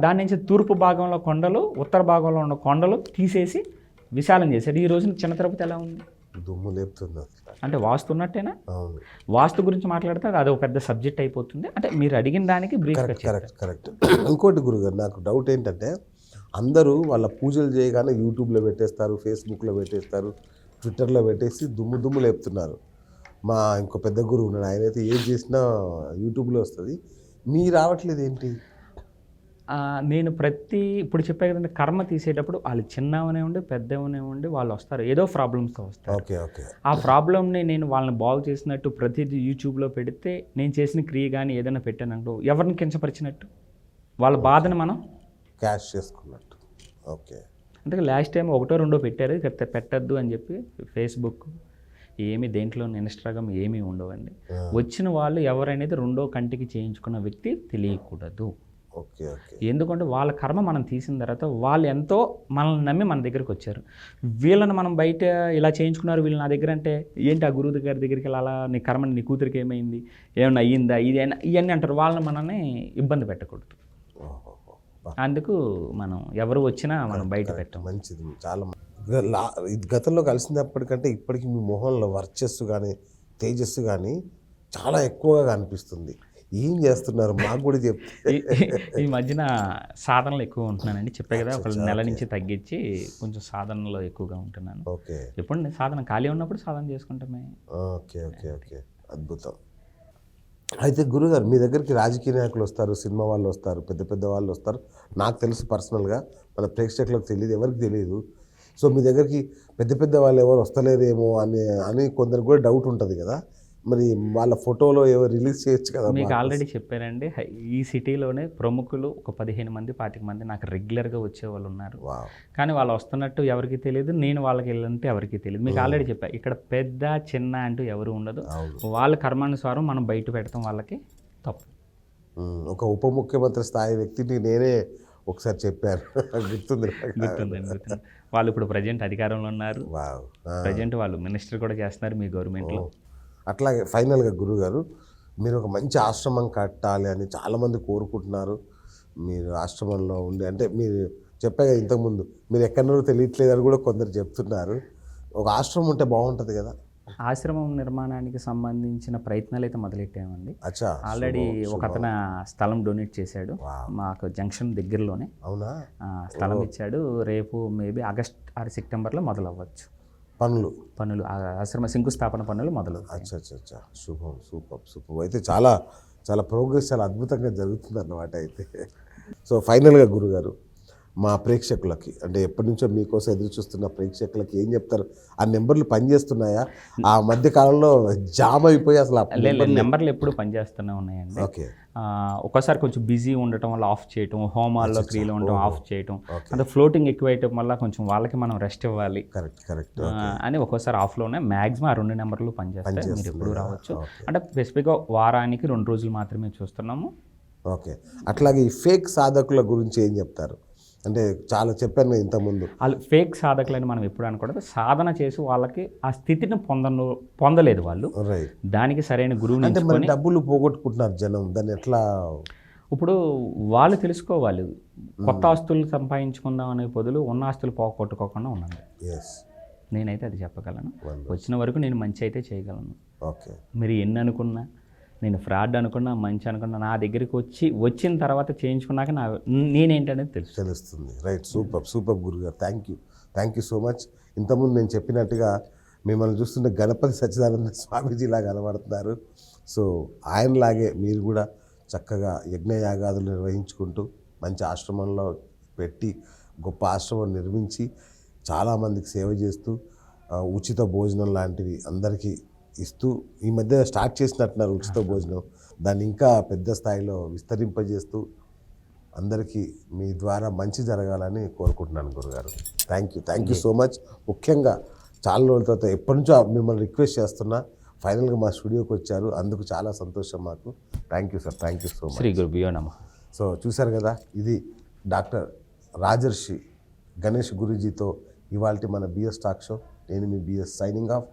దాని నుంచి తూర్పు భాగంలో కొండలు, ఉత్తర భాగంలో ఉన్న కొండలు తీసేసి విశాలం చేశాడు. ఈ రోజున చిన్న తిరుపతి ఎలా ఉంది? దుమ్ము లేపుతుంది. అంటే వాస్తు ఉన్నట్టేనా? వాస్తు గురించి మాట్లాడితే అది ఒక పెద్ద సబ్జెక్ట్ అయిపోతుంది. అంటే మీరు అడిగిన దానికి కరెక్ట్. ఇంకోటి గురుగారు, నాకు డౌట్ ఏంటంటే, అందరూ వాళ్ళ పూజలు చేయగానే యూట్యూబ్లో పెట్టేస్తారు, ఫేస్బుక్లో పెట్టేస్తారు, ట్విట్టర్లో పెట్టేసి దుమ్ము లేపుతున్నారు. మా ఇంకో పెద్ద గురువు ఉన్నాడు, ఆయన అయితే ఏం చేసినా యూట్యూబ్లో వస్తుంది. మీ రావట్లేదు ఏంటి? నేను ఇప్పుడు చెప్పే కదండి, కర్మ తీసేటప్పుడు వాళ్ళు చిన్నవనే ఉండి పెద్దవనే ఉండి వాళ్ళు వస్తారు, ఏదో ప్రాబ్లమ్స్తో వస్తారు. Okay okay. ఆ ప్రాబ్లమ్ని నేను వాళ్ళని బాగు చేసినట్టు ప్రతిదీ యూట్యూబ్లో పెడితే, నేను చేసిన క్రియ కానీ ఏదైనా పెట్టానంటూ ఎవరిని కించపరిచినట్టు, వాళ్ళ బాధను మనం క్యాష్ చేసుకున్నట్టు. ఓకే. అంటే లాస్ట్ టైం ఒకటో రెండో పెట్టారు, పెట్టద్దు అని చెప్పి ఫేస్బుక్ ఏమి దేంట్లో ఇన్స్టాగ్రామ్ ఏమీ ఉండవండి. వచ్చిన వాళ్ళు ఎవరనేది రెండో కంటికి చేయించుకున్న వ్యక్తి తెలియకూడదు. Okay okay. ఎందుకంటే వాళ్ళ కర్మ మనం తీసిన తర్వాత వాళ్ళు ఎంతో మనల్ని నమ్మి మన దగ్గరికి వచ్చారు. వీళ్ళని మనం బయట ఇలా చేయించుకున్నారు వీళ్ళు నా దగ్గర అంటే, ఏంటి ఆ గురువు గారి దగ్గరికి అలా నీ కర్మ నీ కూతురికి ఏమైంది, ఏమన్నా అయ్యిందా, ఇది అయినా ఇవన్నీ అంటారు. వాళ్ళని మనల్ని ఇబ్బంది పెట్టకూడదు. అందుకు మనం ఎవరు వచ్చినా మనం బయట పెట్టాం. మంచిది. చాలా గతంలో కలిసినప్పటికంటే ఇప్పటికి మీ మొహంలో వర్చస్సు కానీ తేజస్సు కానీ చాలా ఎక్కువగా కనిపిస్తుంది. ఏం చేస్తున్నారు మాకు కూడా చెప్తే? ఈ మధ్యన సాధనలు ఎక్కువ ఉంటున్నానండి, చెప్పే కదా, ఒక నెల నుంచి తగ్గించి కొంచెం సాధనలో ఎక్కువగా ఉంటున్నాను. ఓకే. ఎప్పుడు నేను సాధన ఖాళీ ఉన్నప్పుడు సాధన చేసుకుంటామే. Okay okay okay. అద్భుతం. అయితే గురుగారు, మీ దగ్గరికి రాజకీయ నాయకులు వస్తారు, సినిమా వాళ్ళు వస్తారు, పెద్ద పెద్ద వాళ్ళు వస్తారు. నాకు తెలుసు పర్సనల్గా, మన ప్రేక్షకులకు తెలియదు, ఎవరికి తెలియదు. సో మీ దగ్గరికి పెద్ద పెద్ద వాళ్ళు ఎవరు వస్తలేరేమో అని కొందరికి కూడా డౌట్ ఉంటుంది కదా, మరి వాళ్ళ ఫోటోలో ఎవరు రిలీజ్ చేయొచ్చు కదా? మీకు ఆల్రెడీ చెప్పారండి, ఈ సిటీలోనే ప్రముఖులు ఒక 15 మంది 25 మంది నాకు రెగ్యులర్గా వచ్చే వాళ్ళు ఉన్నారు. కానీ వాళ్ళు వస్తున్నట్టు ఎవరికి తెలియదు, నేను వాళ్ళకి వెళ్ళంటే ఎవరికి తెలియదు. మీకు ఆల్రెడీ చెప్పా, ఇక్కడ పెద్ద చిన్న అంటూ ఎవరు ఉండదు. వాళ్ళ కర్మానుసారం మనం బయట పెడతాం, వాళ్ళకి తప్పు. ఒక ఉప ముఖ్యమంత్రి స్థాయి వ్యక్తిని నేనే ఒకసారి చెప్పాను, గుర్తుందండి. వాళ్ళు ఇప్పుడు ప్రజెంట్ అధికారంలో ఉన్నారు, ప్రజెంట్ వాళ్ళు మినిస్టర్ కూడా చేస్తున్నారు మీ గవర్నమెంట్లో. అట్లాగే ఫైనల్గా గురుగారు, మీరు ఒక మంచి ఆశ్రమం కట్టాలి అని చాలామంది కోరుకుంటున్నారు. మీరు ఆశ్రమంలో ఉండి, అంటే మీరు చెప్పాగా ఇంతకుముందు, మీరు ఎక్కడో తెలియట్లేదు అని కూడా కొందరు చెప్తున్నారు. ఒక ఆశ్రమం ఉంటే బాగుంటుంది కదా? ఆశ్రమం నిర్మాణానికి సంబంధించిన ప్రయత్నాలు అయితే మొదలెట్టామండి. ఆల్రెడీ ఒక అతను స్థలం డొనేట్ చేశాడు మాకు జంక్షన్ దగ్గరలోనే. అవునా? స్థలం ఇచ్చాడు. రేపు మేబీ ఆగస్ట్ ఆర్ సెప్టెంబర్లో మొదలవ్వచ్చు పనులు, ఆశ్రమ శంకుస్థాపన పనులు మొదలు. అచ్చా, శుభం. సూపర్. అయితే చాలా చాలా ప్రోగ్రెస్ చాలా అద్భుతంగా జరుగుతుంది అన్నమాట. అయితే సో ఫైనల్గా గురుగారు, మా ప్రేక్షకులకి, అంటే ఎప్పటి నుంచో మీకోసం ఎదురు చూస్తున్న ప్రేక్షకులకి ఏం చెప్తారు? ఆ నెంబర్లు పనిచేస్తున్నాయా? ఆ మధ్య కాలంలో జామ్ అయిపోయి అసలు నెంబర్లు ఎప్పుడు పనిచేస్తూనే ఉన్నాయండి. ఓకే. ఒక్కోసారి కొంచెం బిజీ ఉండటం వల్ల ఆఫ్ చేయటం, హోమాల్లో క్రియలు ఉండటం ఆఫ్ చేయటం, అంటే ఫ్లోటింగ్ ఎక్కువ అయ్యటం వల్ల కొంచెం వాళ్ళకి మనం రెస్ట్ ఇవ్వాలి. కరెక్ట్ అని ఒక్కోసారి ఆఫ్లోనే మ్యాక్సిమం ఆ 2 నెంబర్లు పనిచేస్తాయి. మీరు ఎప్పుడు రావచ్చు. అంటే స్పెసిఫిక్గా వారానికి 2 రోజులు మాత్రమే చూస్తున్నాము. ఓకే. అట్లాగే ఈ ఫేక్ సాధకుల గురించి ఏం చెప్తారు? అంటే చాలా చెప్పాను ఇంతకుముందు, వాళ్ళు ఫేక్ సాధకులని మనం ఎప్పుడు అనకూడదు. సాధన చేసి వాళ్ళకి ఆ స్థితిని పొందలేదు వాళ్ళు, దానికి సరైన గురువుని అంటే మరి డబ్బులు పోగొట్టుకుంటున్నారు జనం, దాన్ని ఎట్లా? ఇప్పుడు వాళ్ళు తెలుసుకోవాలి, కొత్త ఆస్తులు సంపాదించుకుందాం అనే బదులు ఉన్న ఆస్తులు పోగొట్టుకోకుండా ఉన్నాను. నేనైతే అది చెప్పగలను. వచ్చిన వరకు నేను మంచి అయితే చేయగలను. ఓకే. మీరు ఎన్ని అనుకున్నా, నేను ఫ్రాడ్ అనుకున్నా, మంచి అనుకున్నా, నా దగ్గరికి వచ్చిన తర్వాత చేయించుకున్నాక నేనేంటనేది తెలుస్తుంది. రైట్. సూపర్ గురుగారు. Thank you so much. ఇంతకుముందు నేను చెప్పినట్టుగా మిమ్మల్ని చూస్తుంటే గణపతి సచ్చిదానంద స్వామీజీలా కనబడుతున్నారు. సో ఆయనలాగే మీరు కూడా చక్కగా యజ్ఞయాగాదులు నిర్వహించుకుంటూ మంచి ఆశ్రమంలో పెట్టి గొప్ప ఆశ్రమం నిర్మించి చాలామందికి సేవ చేస్తూ ఉచిత భోజనం లాంటివి అందరికీ ఇస్తూ, ఈ మధ్య స్టార్ట్ చేసినట్టున్నారు ఉచిత భోజనం, దాన్ని ఇంకా పెద్ద స్థాయిలో విస్తరింపజేస్తూ అందరికీ మీ ద్వారా మంచి జరగాలని కోరుకుంటున్నాను గురుగారు. Thank you so much. ముఖ్యంగా చాలా రోజుల తర్వాత ఎప్పటి నుంచో మిమ్మల్ని రిక్వెస్ట్ చేస్తున్నా, ఫైనల్గా మా స్టూడియోకి వచ్చారు, అందుకు చాలా సంతోషం మాకు. Thank you sir. Thank you so much. శ్రీ గురుభ్యో నమః. సో చూశారు కదా, ఇది డాక్టర్ రాజర్షి గణేష్ గురూజీతో ఇవాళ మన బిఎస్ టాక్ షో. నేను మీ బిఎస్ సైనింగ్ ఆఫ్.